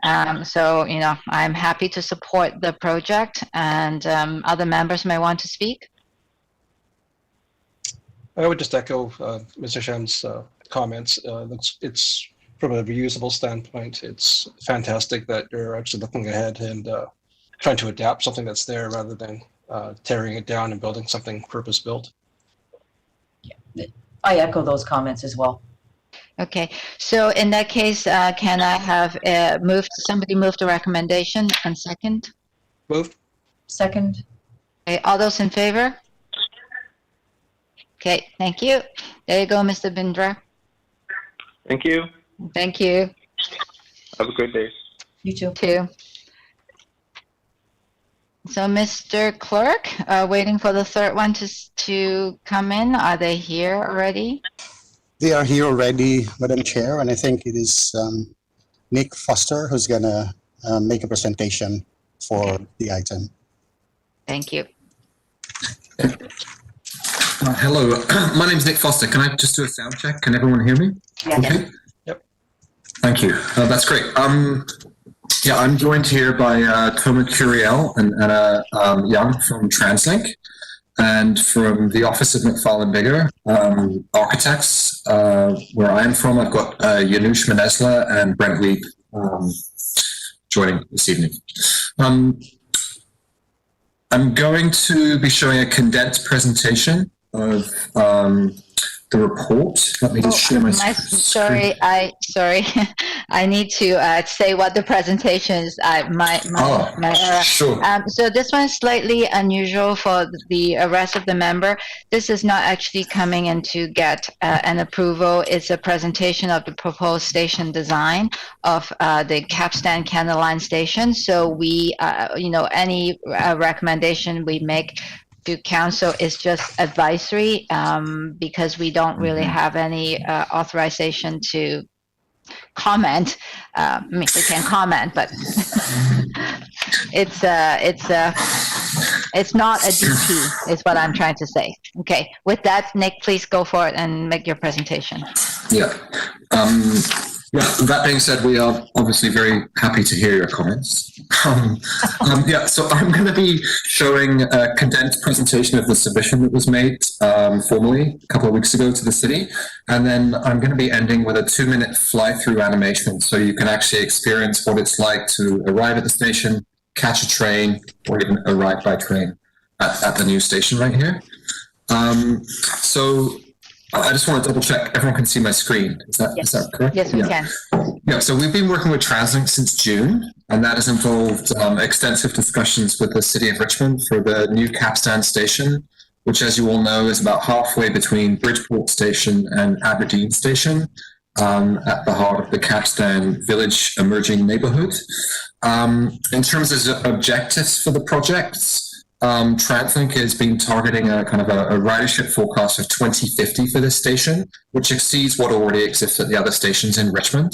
I'm happy to support the project, and other members may want to speak. I would just echo Mr. Shen's comments. It's from a reusable standpoint, it's fantastic that you're actually looking ahead and trying to adapt something that's there rather than tearing it down and building something purpose-built. I echo those comments as well. Okay, so in that case, can I have somebody move the recommendation and second? Moved. Second. Okay, all those in favor? Okay, thank you. There you go, Mr. Bindra. Thank you. Thank you. Have a great day. You too. Too. So, Mr. Clerk, waiting for the third one to come in. Are they here already? They are here already, Madam Chair, and I think it is Nick Foster who's going to make a presentation for the item. Thank you. Hello, my name is Nick Foster. Can I just do a sound check? Can everyone hear me? Yeah. Okay. Yep. Thank you. That's great. Yeah, I'm joined here by Toma Curiel and Anna Young from TransLink, and from the office of McFarlane Bigger Architects. Where I am from, I've got Janusz Menesla and Brent Weep joining this evening. I'm going to be showing a condensed presentation of the report. Let me just share my screen. Sorry, I need to say what the presentation is. My error. Sure. So this one is slightly unusual for the rest of the member. This is not actually coming in to get an approval. It's a presentation of the proposed station design of the capstan Candleline station. So we, any recommendation we make to council is just advisory, because we don't really have any authorization to comment. I mean, we can comment, but it's not a DP, is what I'm trying to say. Okay, with that, Nick, please go for it and make your presentation. Yeah. That being said, we are obviously very happy to hear your comments. So I'm going to be showing a condensed presentation of the submission that was made formally a couple of weeks ago to the city. And then I'm going to be ending with a 2-minute fly-through animation, so you can actually experience what it's like to arrive at the station, catch a train, or even arrive by train at the new station right here. So I just want to double check everyone can see my screen. Is that correct? Yes, we can. Yeah, so we've been working with TransLink since June, and that has involved extensive discussions with the City of Richmond for the new Capstan station, which, as you all know, is about halfway between Bridgeport Station and Aberdeen Station, at the heart of the Capstan Village emerging neighbourhood. In terms of objectives for the projects, TransLink has been targeting a kind of a ridership forecast of 2050 for this station, which exceeds what already exists at the other stations in Richmond.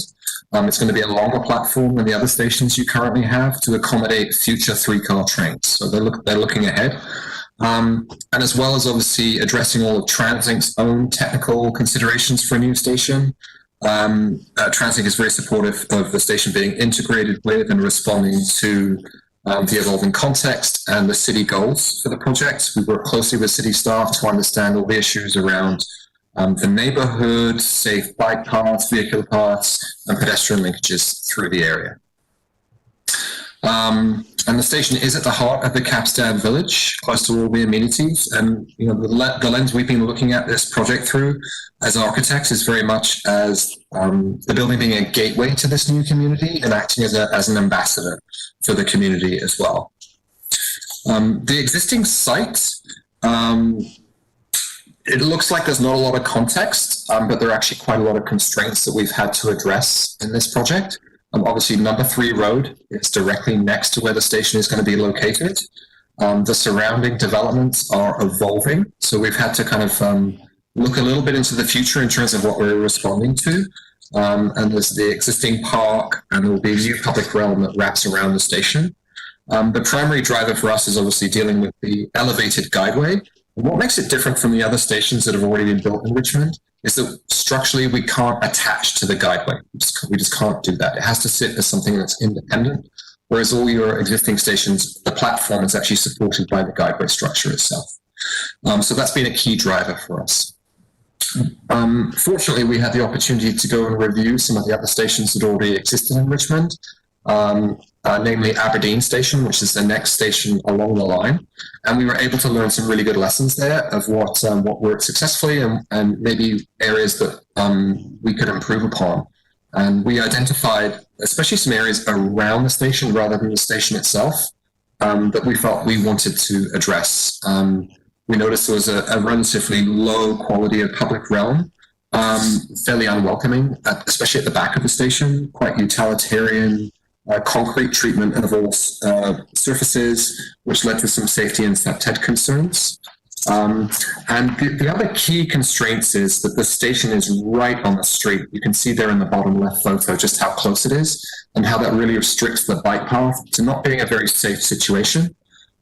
It's going to be a longer platform than the other stations you currently have to accommodate future 3-car trains. So they're looking ahead. And as well as obviously addressing all of TransLink's own technical considerations for a new station, TransLink is very supportive of the station being integrated with and responding to the evolving context and the city goals for the project. We work closely with city staff to understand all the issues around the neighborhood, safe bike paths, vehicle paths, and pedestrian linkages through the area. And the station is at the heart of the Capstan Village, close to all the amenities. And the lens we've been looking at this project through as architects is very much as the building being a gateway to this new community and acting as an ambassador for the community as well. The existing site, it looks like there's not a lot of context, but there are actually quite a lot of constraints that we've had to address in this project. Obviously, number 3 road is directly next to where the station is going to be located. The surrounding developments are evolving, so we've had to kind of look a little bit into the future in terms of what we're responding to. And there's the existing park, and there will be a new public realm that wraps around the station. The primary driver for us is obviously dealing with the elevated guideway. And what makes it different from the other stations that have already been built in Richmond is that structurally we can't attach to the guideway. We just can't do that. It has to sit as something that's independent, whereas all your existing stations, the platform is actually supported by the guideway structure itself. So that's been a key driver for us. Fortunately, we had the opportunity to go and review some of the other stations that already existed in Richmond, namely Aberdeen Station, which is the next station along the line. And we were able to learn some really good lessons there of what worked successfully and maybe areas that we could improve upon. And we identified, especially some areas around the station rather than the station itself, that we felt we wanted to address. We noticed there was a relatively low quality of public realm, fairly unwelcoming, especially at the back of the station, quite utilitarian, concrete treatment of all surfaces, which led to some safety and septet concerns. And the other key constraints is that the station is right on the street. You can see there in the bottom left photo just how close it is and how that really restricts the bike path to not being a very safe situation.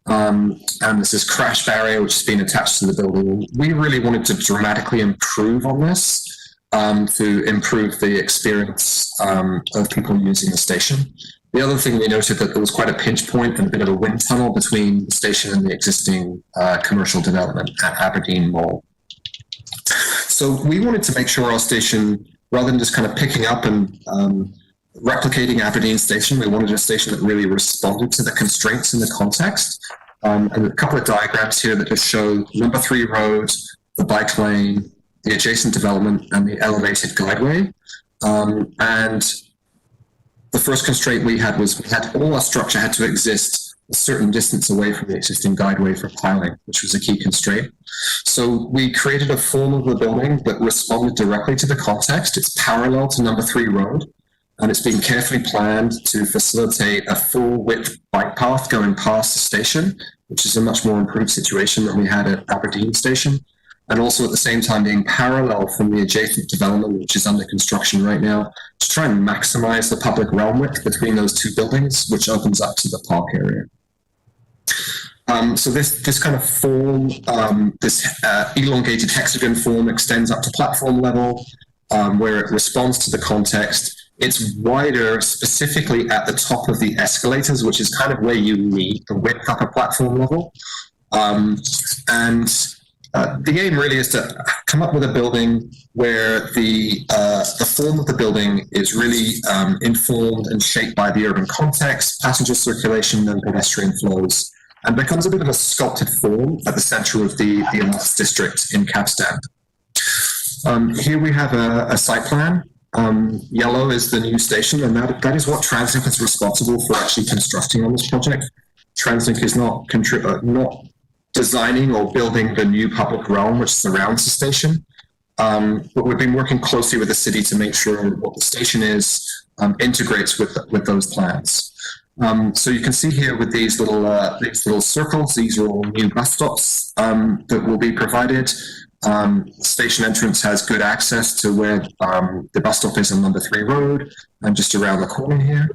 And there's this crash barrier which has been attached to the building. We really wanted to dramatically improve on this to improve the experience of people using the station. The other thing we noted that there was quite a pinch point and a bit of a wind tunnel between the station and the existing commercial development at Aberdeen Mall. So we wanted to make sure our station, rather than just kind of picking up and replicating Aberdeen Station, we wanted a station that really responded to the constraints in the context. And a couple of diagrams here that just show number 3 road, the bike lane, the adjacent development and the elevated guideway. And the first constraint we had was all our structure had to exist a certain distance away from the existing guideway for piling, which was a key constraint. So we created a form of the building that responded directly to the context. It's parallel to number 3 road, and it's been carefully planned to facilitate a full width bike path going past the station, which is a much more improved situation than we had at Aberdeen Station. And also at the same time being parallel from the adjacent development, which is under construction right now, to try and maximize the public realm width between those two buildings, which opens up to the park area. So this kind of form, this elongated hexagon form extends up to platform level, where it responds to the context. It's wider specifically at the top of the escalators, which is kind of where you need the width up at platform level. The aim really is to come up with a building where the form of the building is really informed and shaped by the urban context, passenger circulation, and pedestrian flows, and becomes a bit of a sculpted form at the center of the arts district in Capstan. Here we have a site plan. Yellow is the new station, and that is what TransLink is responsible for actually constructing on this project. TransLink is not designing or building the new public realm which surrounds the station. But we've been working closely with the city to make sure what the station is integrates with those plans. So you can see here with these little circles, these are all new bus stops that will be provided. Station entrance has good access to where the bus stop is on number 3 road and just around the corner here.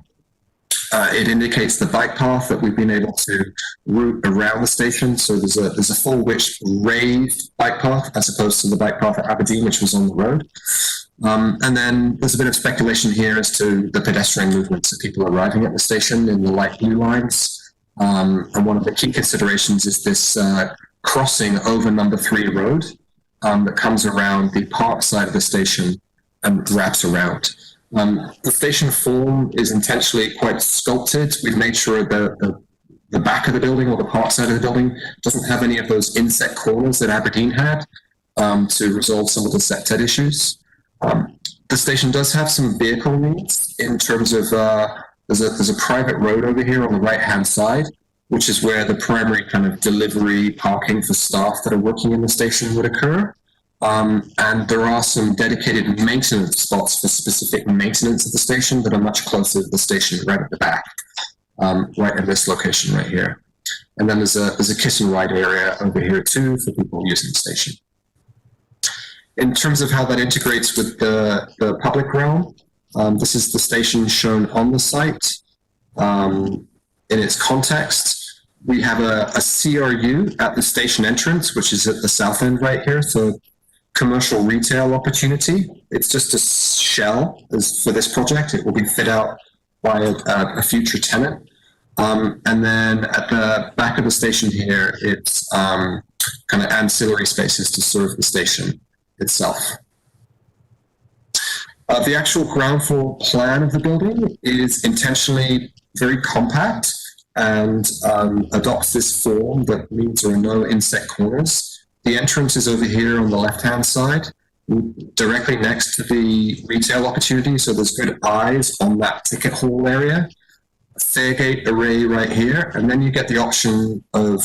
It indicates the bike path that we've been able to route around the station. So there's a full width raised bike path as opposed to the bike path at Aberdeen, which was on the road. And then there's a bit of speculation here as to the pedestrian movements of people arriving at the station in the light blue lines. And one of the key considerations is this crossing over number 3 road that comes around the park side of the station and wraps around. The station form is intentionally quite sculpted. We've made sure the back of the building or the park side of the building doesn't have any of those inset corners that Aberdeen had to resolve some of the sected issues. The station does have some vehicle needs in terms of there's a private road over here on the right-hand side, which is where the primary kind of delivery parking for staff that are working in the station would occur. And there are some dedicated maintenance spots for specific maintenance of the station that are much closer to the station right at the back, right in this location right here. And then there's a kiss and ride area over here too for people using the station. In terms of how that integrates with the public realm, this is the station shown on the site. In its context, we have a CRU at the station entrance, which is at the south end right here. So commercial retail opportunity. It's just a shell for this project. It will be fit out by a future tenant. And then at the back of the station here, it's kind of ancillary spaces to serve the station itself. The actual ground floor plan of the building is intentionally very compact and adopts this form that means there are no inset corners. The entrance is over here on the left-hand side, directly next to the retail opportunity, so there's good eyes on that ticket hall area. A fairgate array right here, and then you get the option of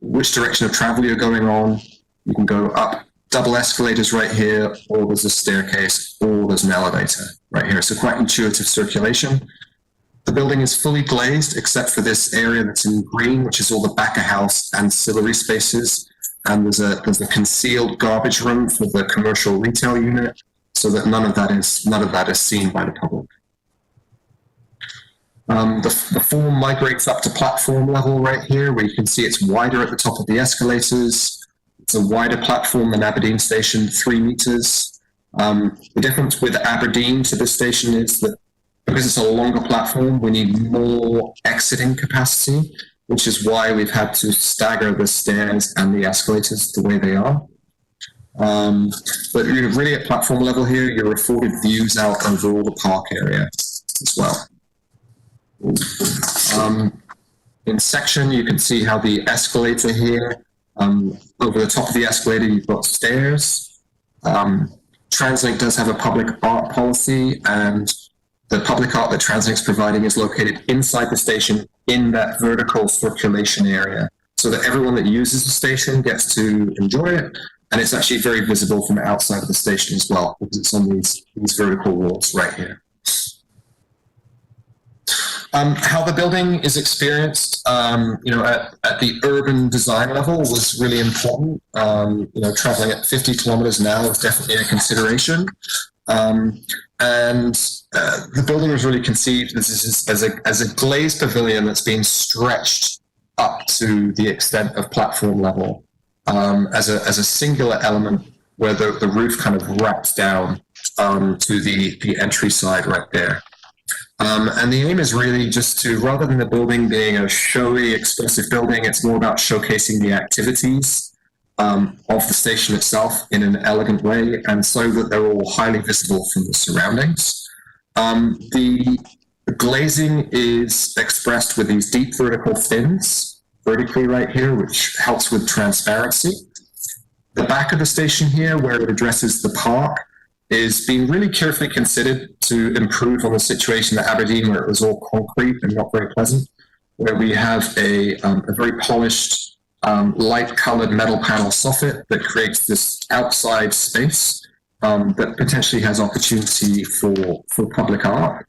which direction of travel you're going on. You can go up double escalators right here, or there's a staircase, or there's an elevator right here. So quite intuitive circulation. The building is fully glazed except for this area that's in green, which is all the back of house ancillary spaces. And there's a concealed garbage room for the commercial retail unit, so that none of that is seen by the public. The form migrates up to platform level right here, where you can see it's wider at the top of the escalators. It's a wider platform than Aberdeen Station, 3 meters. The difference with Aberdeen to this station is that because it's a longer platform, we need more exiting capacity, which is why we've had to stagger the stairs and the escalators the way they are. But you're really at platform level here, you're afforded views out over all the park area as well. In section, you can see how the escalator here Over the top of the escalator, you've got stairs. TransLink does have a public art policy, and the public art that TransLink is providing is located inside the station in that vertical circulation area, so that everyone that uses the station gets to enjoy it, and it's actually very visible from outside of the station as well, because it's on these vertical walls right here. How the building is experienced, at the urban design level was really important. Traveling at 50 kilometers an hour is definitely a consideration. The building was really conceived as a glazed pavilion that's being stretched up to the extent of platform level, as a singular element where the roof kind of wraps down to the entry side right there. And the aim is really just to, rather than the building being a showy, expressive building, it's more about showcasing the activities of the station itself in an elegant way, and so that they're all highly visible from the surroundings. The glazing is expressed with these deep vertical fins, vertically right here, which helps with transparency. The back of the station here, where it addresses the park, is being really carefully considered to improve on the situation at Aberdeen, where it was all concrete and not very pleasant, where we have a very polished, light-colored metal panel soffit that creates this outside space that potentially has opportunity for public art.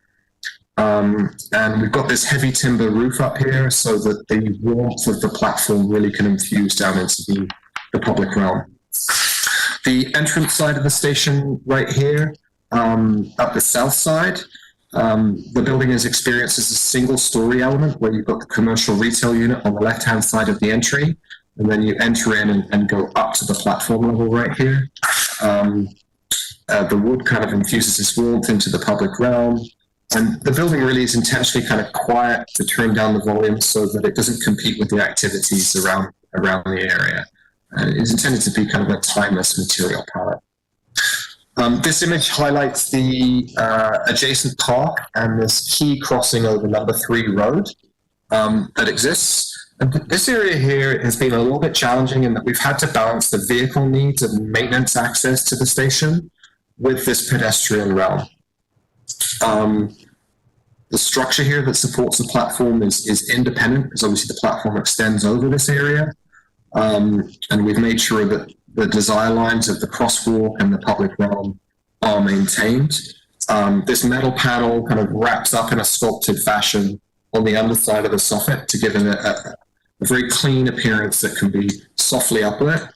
And we've got this heavy timber roof up here so that the warmth of the platform really can infuse down into the public realm. The entrance side of the station right here, up the south side, the building is experienced as a single-story element where you've got the commercial retail unit on the left-hand side of the entry, and then you enter in and go up to the platform level right here. The wood kind of infuses this warmth into the public realm, and the building really is intentionally kind of quiet to turn down the volume so that it doesn't compete with the activities around the area. It's intended to be kind of a timeless material palette. This image highlights the adjacent park and this key crossing over number 3 road that exists. And this area here has been a little bit challenging in that we've had to balance the vehicle needs and maintenance access to the station with this pedestrian realm. The structure here that supports the platform is independent, because obviously the platform extends over this area. And we've made sure that the design lines of the crosswalk and the public realm are maintained. This metal panel kind of wraps up in a sculpted fashion on the underside of the soffit to give it a very clean appearance that can be softly uplit.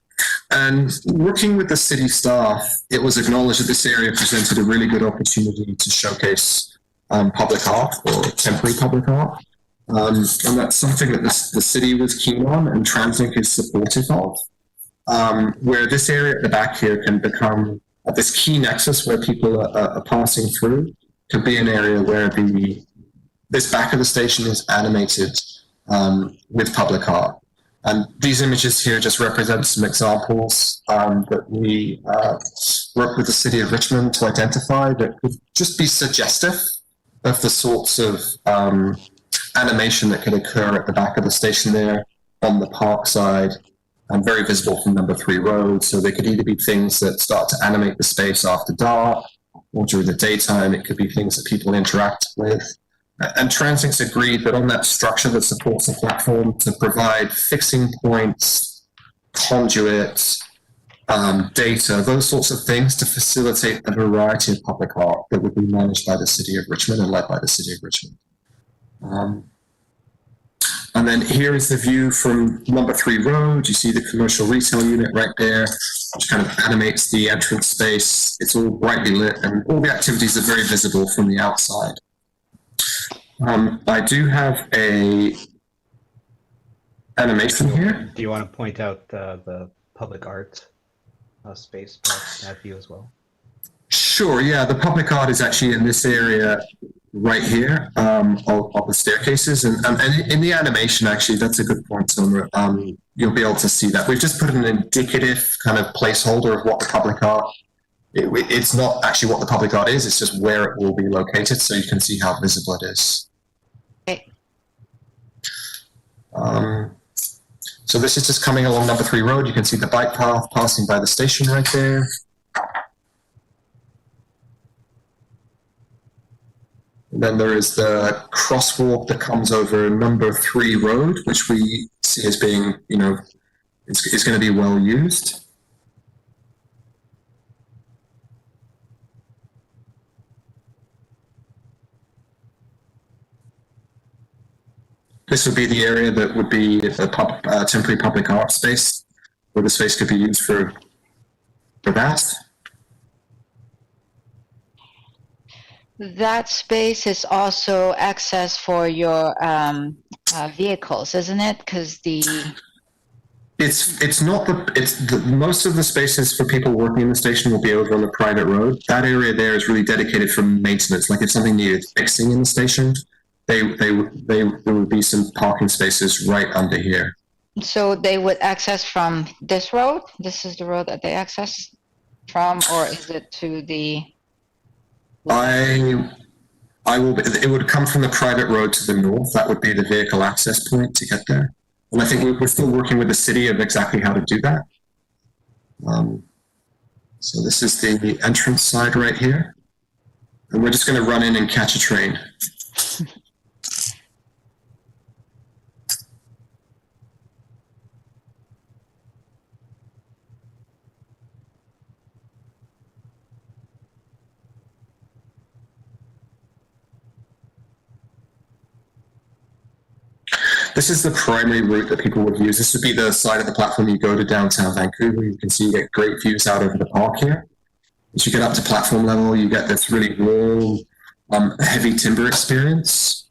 And working with the city staff, it was acknowledged that this area presented a really good opportunity to showcase public art, or temporary public art. And that's something that the city was keen on and TransLink is supportive of, where this area at the back here can become this key nexus where people are passing through, to be an area where this back of the station is animated with public art. And these images here just represent some examples that we work with the city of Richmond to identify that could just be suggestive of the sorts of animation that could occur at the back of the station there on the park side, and very visible from number 3 road. So they could either be things that start to animate the space after dark, or during the daytime. It could be things that people interact with. And TransLink's agreed that on that structure that supports the platform to provide fixing points, conduits, data, those sorts of things to facilitate a variety of public art that would be managed by the city of Richmond and led by the city of Richmond. And then here is the view from number 3 road. You see the commercial retail unit right there, which kind of animates the entrance space. It's all brightly lit and all the activities are very visible from the outside. I do have a animation here. Do you want to point out the public art space, that view as well? Sure, yeah. The public art is actually in this area right here of the staircases. And in the animation, actually, that's a good point, Summer. You'll be able to see that. We've just put an indicative kind of placeholder of what the public art, it's not actually what the public art is, it's just where it will be located, so you can see how visible it is. Okay. So this is just coming along number 3 road. You can see the bike path passing by the station right there. And then there is the crosswalk that comes over number 3 road, which we see as being, you know, it's going to be well used. This would be the area that would be the temporary public art space, where the space could be used for that. That space is also access for your vehicles, isn't it? Because it's not the most of the spaces for people working in the station will be over on the private road. That area there is really dedicated for maintenance. Like if something needed fixing in the station, there would be some parking spaces right under here. So they would access from this road? This is the road that they access from, or is it to the? It would come from the private road to the north. That would be the vehicle access point to get there. And I think we're still working with the city of exactly how to do that. So this is the entrance side right here. And we're just going to run in and catch a train. This is the primary route that people would use. This would be the side of the platform you go to downtown Vancouver. You can see you get great views out over the park here. As you get up to platform level, you get this really warm, heavy timber experience.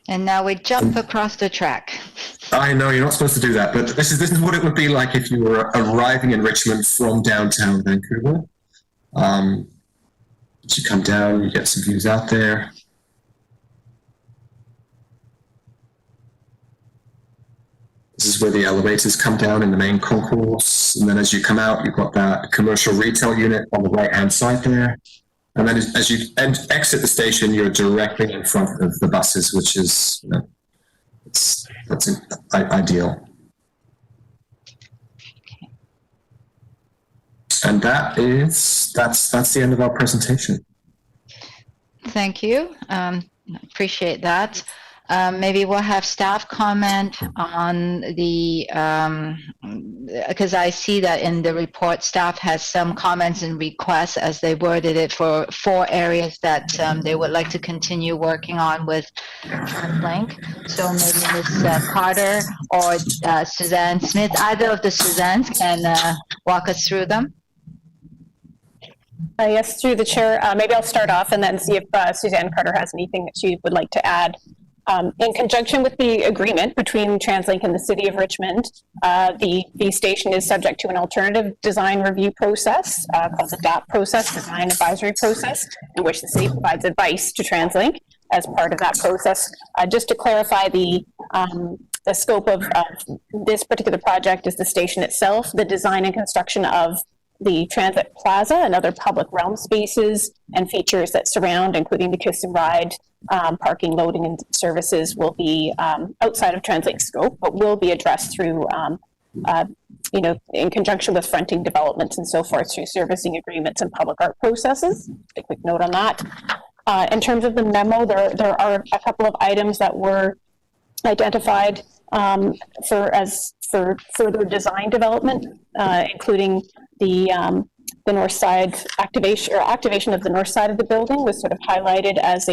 And now we jump across the track. I know you're not supposed to do that, but this is what it would be like if you were arriving in Richmond from downtown Vancouver. As you come down, you get some views out there. This is where the elevators come down in the main concourse, and then as you come out, you've got that commercial retail unit on the right-hand side there. And then as you exit the station, you're directly in front of the buses, which is, you know, that's ideal. And that's the end of our presentation. Thank you. Appreciate that. Maybe we'll have staff comment on the, because I see that in the report, staff has some comments and requests as they worded it for 4 areas that they would like to continue working on with TransLink. So maybe Ms. Carter or Suzanne Smith, either of the Suzannes can walk us through them. Yes, through the chair. Maybe I'll start off and then see if Suzanne Carter has anything that she would like to add. In conjunction with the agreement between TransLink and the City of Richmond, the station is subject to an alternative design review process called the DAP process, Design Advisory Process, in which the city provides advice to TransLink as part of that process. Just to clarify, the scope of this particular project is the station itself, the design and construction of the transit plaza and other public realm spaces and features that surround, including the kiss and ride, parking, loading, and services will be outside of TransLink's scope, but will be addressed through, in conjunction with fronting developments and so forth through servicing agreements and public art processes. A quick note on that. In terms of the memo, there are a couple of items that were identified for further design development, including the north side activation of the north side of the building was sort of highlighted as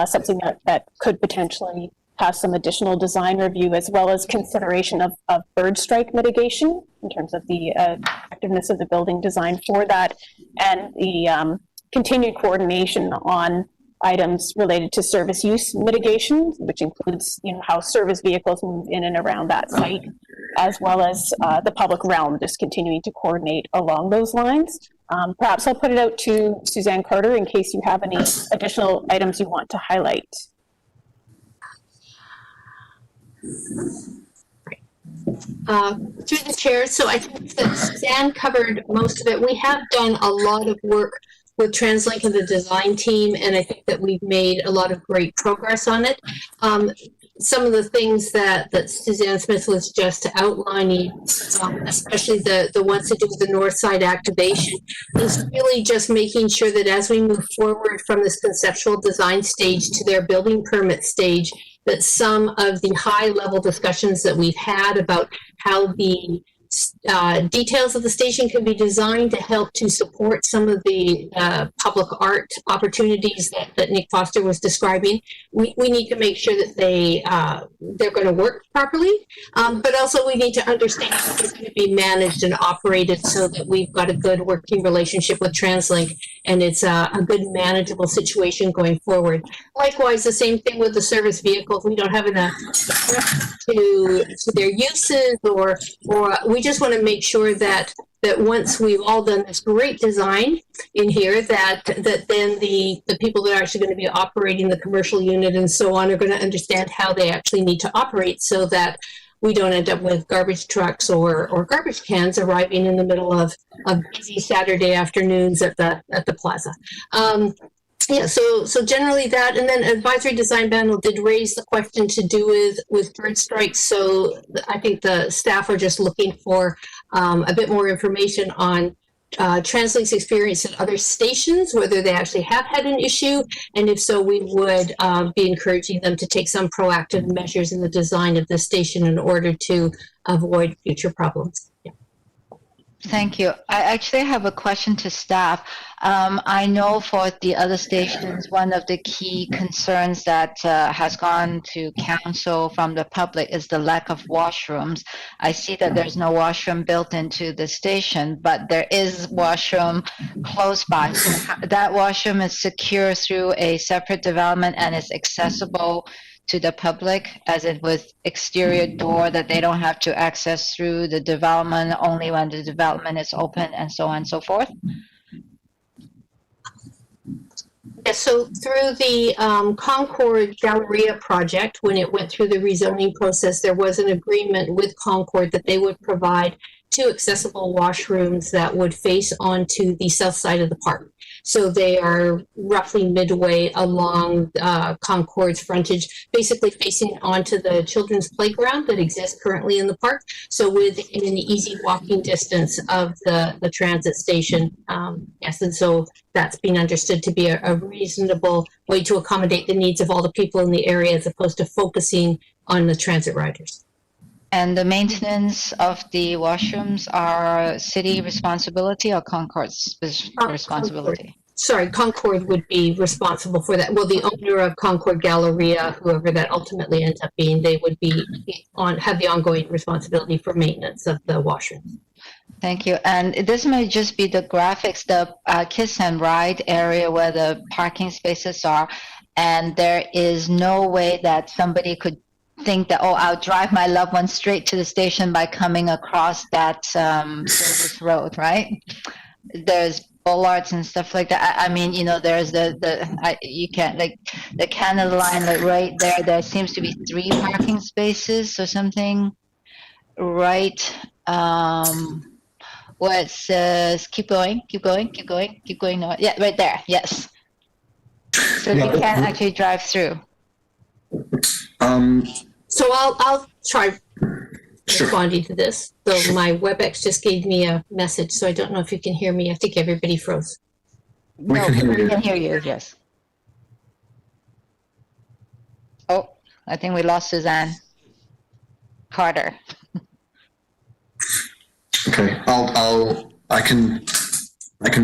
something that could potentially have some additional design review, as well as consideration of bird strike mitigation in terms of the effectiveness of the building design for that, and the continued coordination on items related to service use mitigation, which includes, how service vehicles move in and around that site, as well as the public realm, just continuing to coordinate along those lines. Perhaps I'll put it out to Suzanne Carter in case you have any additional items you want to highlight. Through the chair, so I think that Suzanne covered most of it. We have done a lot of work with TransLink and the design team, and I think that we've made a lot of great progress on it. Some of the things that Suzanne Smith was just outlining, especially the ones to do with the north side activation, is really just making sure that as we move forward from this conceptual design stage to their building permit stage, that some of the high level discussions that we've had about how the details of the station can be designed to help to support some of the public art opportunities that Nick Foster was describing. We need to make sure that they're going to work properly, but also we need to understand how they're going to be managed and operated so that we've got a good working relationship with TransLink and it's a good manageable situation going forward. Likewise, the same thing with the service vehicles. We don't have enough to their uses, or we just want to make sure that once we've all done this great design in here, that then the people that are actually going to be operating the commercial unit and so on are going to understand how they actually need to operate, so that we don't end up with garbage trucks or garbage cans arriving in the middle of busy Saturday afternoons at the plaza. Yeah, so generally that, and then advisory design panel did raise the question to do with bird strikes. So I think the staff are just looking for a bit more information on TransLink's experience at other stations, whether they actually have had an issue, and if so, we would be encouraging them to take some proactive measures in the design of the station in order to avoid future problems. Yeah. Thank you. I actually have a question to staff. I know for the other stations, one of the key concerns that has gone to council from the public is the lack of washrooms. I see that there's no washroom built into the station, but there is washroom close by. So that washroom is secure through a separate development and is accessible to the public, as it with exterior door that they don't have to access through the development only when the development is open, and so on and so forth? Yes, so through the Concord Galleria project, when it went through the rezoning process, there was an agreement with Concord that they would provide 2 accessible washrooms that would face onto the south side of the park. So they are roughly midway along Concord's frontage, basically facing onto the children's playground that exists currently in the park. So within an easy walking distance of the transit station. Yes, and so that's been understood to be a reasonable way to accommodate the needs of all the people in the area, as opposed to focusing on the transit riders. And the maintenance of the washrooms are city responsibility or Concord's responsibility? Concord would be responsible for that. Well, the owner of Concord Galleria, whoever that ultimately ends up being, they would have the ongoing responsibility for maintenance of the washrooms. Thank you. And this may just be the graphics, the kiss and ride area where the parking spaces are, and there is no way that somebody could think that, oh, I'll drive my loved one straight to the station by coming across that service road, right? There's bollards and stuff like that. I mean, you know, there's you can't, like, the Canada line, like right there, there seems to be 3 parking spaces or something, right? Where it says, keep going. No, yeah, right there, yes. So you can't actually drive through. So I'll try responding to this. So my WebEx just gave me a message, so I don't know if you can hear me. I think everybody froze. We can hear you, yes. Oh, I think we lost Suzanne Carter. Okay, I can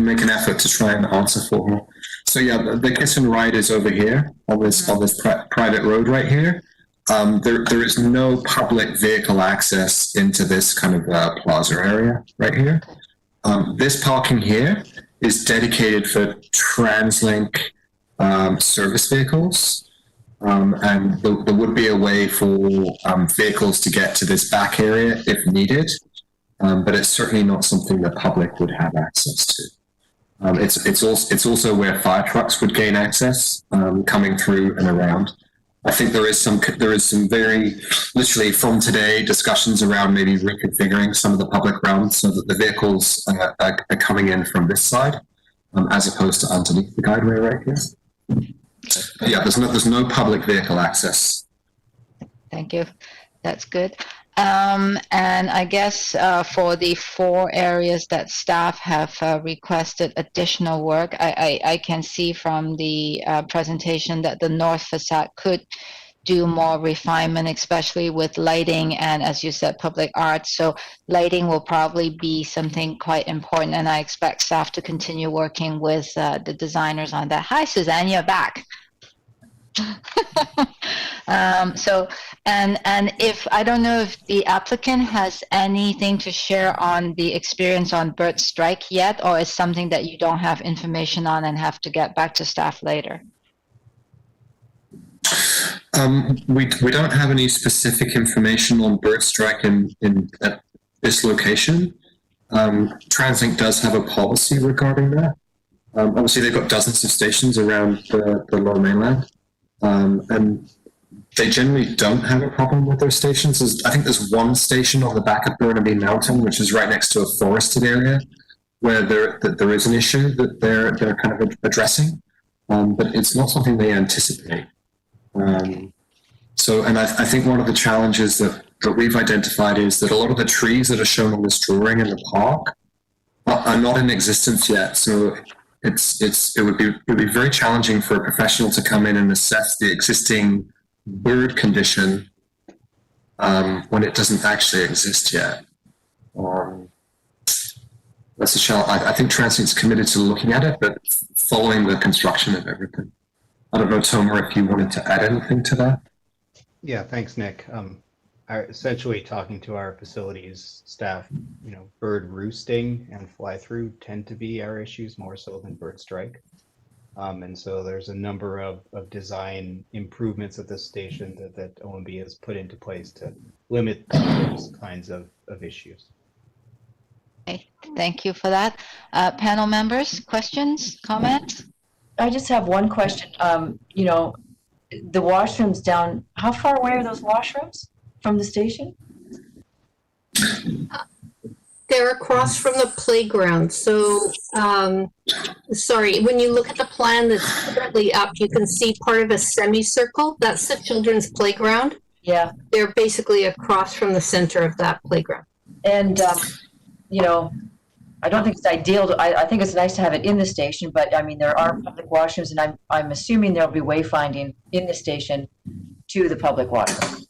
make an effort to try and answer for her. So yeah, the kiss and ride is over here on this private road right here. There is no public vehicle access into this kind of plaza area right here. This parking here is dedicated for TransLink service vehicles, and there would be a way for vehicles to get to this back area if needed, but it's certainly not something the public would have access to. It's also where fire trucks would gain access coming through and around. I think there is some very literally from today discussions around maybe reconfiguring some of the public realms so that the vehicles are coming in from this side as opposed to underneath the guideway right here. But yeah, there's no public vehicle access. Thank you. That's good. And I guess for the 4 areas that staff have requested additional work, I can see from the presentation that the north facade could do more refinement, especially with lighting and, as you said, public art. So lighting will probably be something quite important, and I expect staff to continue working with the designers on that. Hi, Suzanne, you're back. So, and if, I don't know if the applicant has anything to share on the experience on bird strike yet, or is something that you don't have information on and have to get back to staff later? We don't have any specific information on bird strike at this location. TransLink does have a policy regarding that. Obviously, they've got dozens of stations around the Lower Mainland. And they generally don't have a problem with their stations. I think there's one station on the back of Burnaby Mountain, which is right next to a forested area, where there is an issue that they're kind of addressing, but it's not something they anticipate. So, and I think one of the challenges that we've identified is that a lot of the trees that are shown on this drawing in the park are not in existence yet. So it would be very challenging for a professional to come in and assess the existing bird condition when it doesn't actually exist yet. That's a challenge. I think TransLink's committed to looking at it, but following the construction of everything. I don't know, Tomer, if you wanted to add anything to that. Yeah, thanks, Nick. Essentially, talking to our facilities staff, bird roosting and fly-through tend to be our issues more so than bird strike. And so there's a number of design improvements at this station that OMB has put into place to limit those kinds of issues. Okay, thank you for that. Panel members, questions, comments? I just have one question. The washrooms down, how far away are those washrooms from the station? They're across from the playground. So, sorry, when you look at the plan that's currently up, you can see part of a semicircle. That's the children's playground. Yeah. They're basically across from the center of that playground. And, I don't think it's ideal. I think it's nice to have it in the station, but I mean, there are public washrooms, and I'm assuming there'll be wayfinding in the station to the public washroom.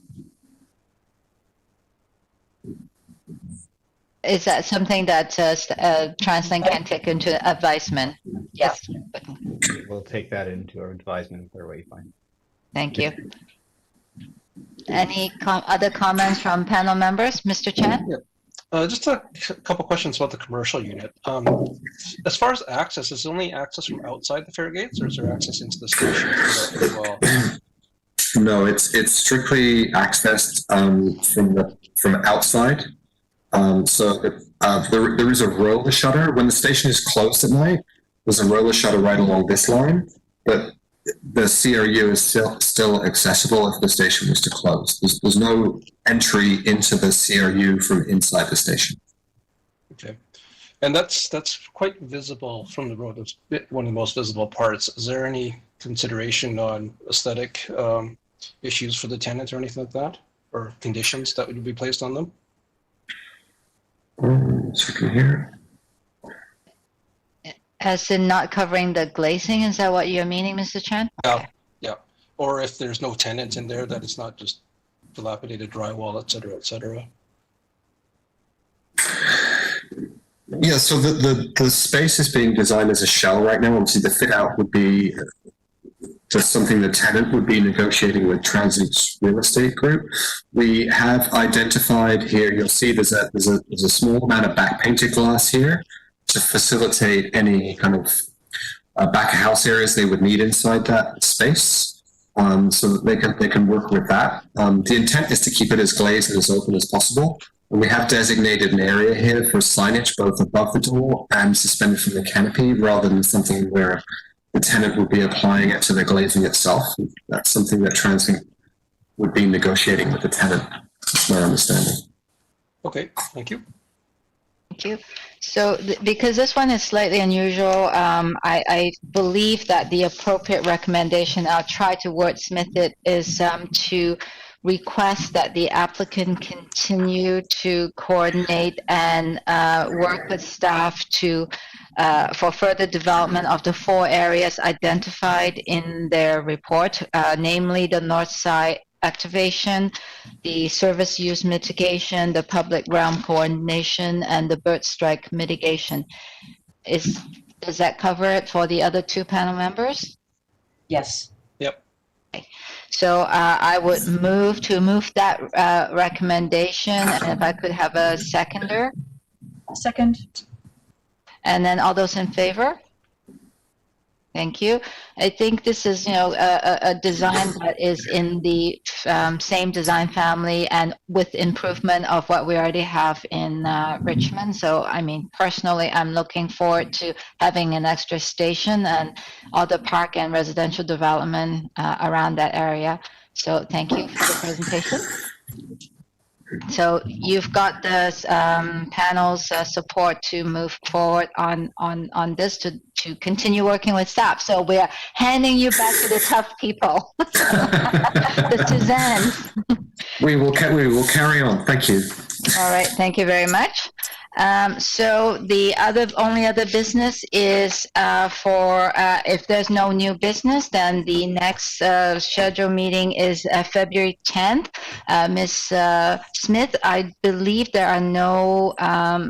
Is that something that TransLink can take into advisement? Yes. We'll take that into our advisement for wayfinding. Thank you. Any other comments from panel members? Mr. Chen? Yeah. Just a couple questions about the commercial unit. As far as access, is there only access from outside the fare gates, or is there access into the station as well? No, it's strictly accessed from outside. So there is a roller shutter. When the station is closed at night, there's a roller shutter right along this line, but the CRU is still accessible if the station was to close. There's no entry into the CRU from inside the station. Okay, and that's quite visible from the road. It's one of the most visible parts. Is there any consideration on aesthetic issues for the tenants or anything like that, or conditions that would be placed on them? Second here. As in not covering the glazing, is that what you're meaning, Mr. Chen? Yeah, yeah. Or if there's no tenants in there, that it's not just dilapidated drywall, et cetera, et cetera. Yeah, so the space is being designed as a shell right now. Obviously, the fit out would be just something the tenant would be negotiating with TransLink's real estate group. We have identified here, you'll see there's a small amount of back painted glass here to facilitate any kind of back of house areas they would need inside that space, so that they can work with that. The intent is to keep it as glazed and as open as possible. And we have designated an area here for signage both above the door and suspended from the canopy, rather than something where the tenant would be applying it to the glazing itself. That's something that TransLink would be negotiating with the tenant. That's my understanding. Okay, thank you. Thank you. So because this one is slightly unusual, I believe that the appropriate recommendation, I'll try to wordsmith it, is to request that the applicant continue to coordinate and work with staff to for further development of the 4 areas identified in their report, namely the north side activation, the service use mitigation, the public realm coordination, and the bird strike mitigation. Does that cover it for the other 2 panel members? Yes. Yep. So I would move that recommendation, and if I could have a seconder. Second. And then all those in favor? Thank you. I think this is, a design that is in the same design family and with improvement of what we already have in Richmond. So, I mean, personally, I'm looking forward to having an extra station and all the park and residential development around that area. So, thank you for the presentation. So you've got the panel's support to move forward on this to continue working with staff. So we're handing you back to the tough people, the Suzannes. We will carry on. Thank you. All right, thank you very much. So the only other business is for if there's no new business, then the next scheduled meeting is February 10th. Ms. Smith, I believe there are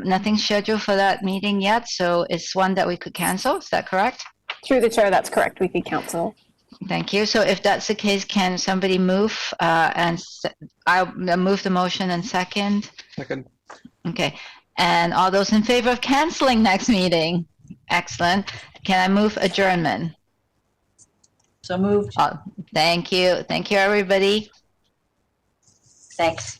nothing scheduled for that meeting yet, so it's one that we could cancel. Is that correct? Through the chair, that's correct. We could cancel. Thank you. So if that's the case, can somebody move I'll move the motion and second? Second. Okay. And all those in favor of canceling next meeting? Excellent. Can I move adjournment? So moved. Thank you. Thank you, everybody. Thanks.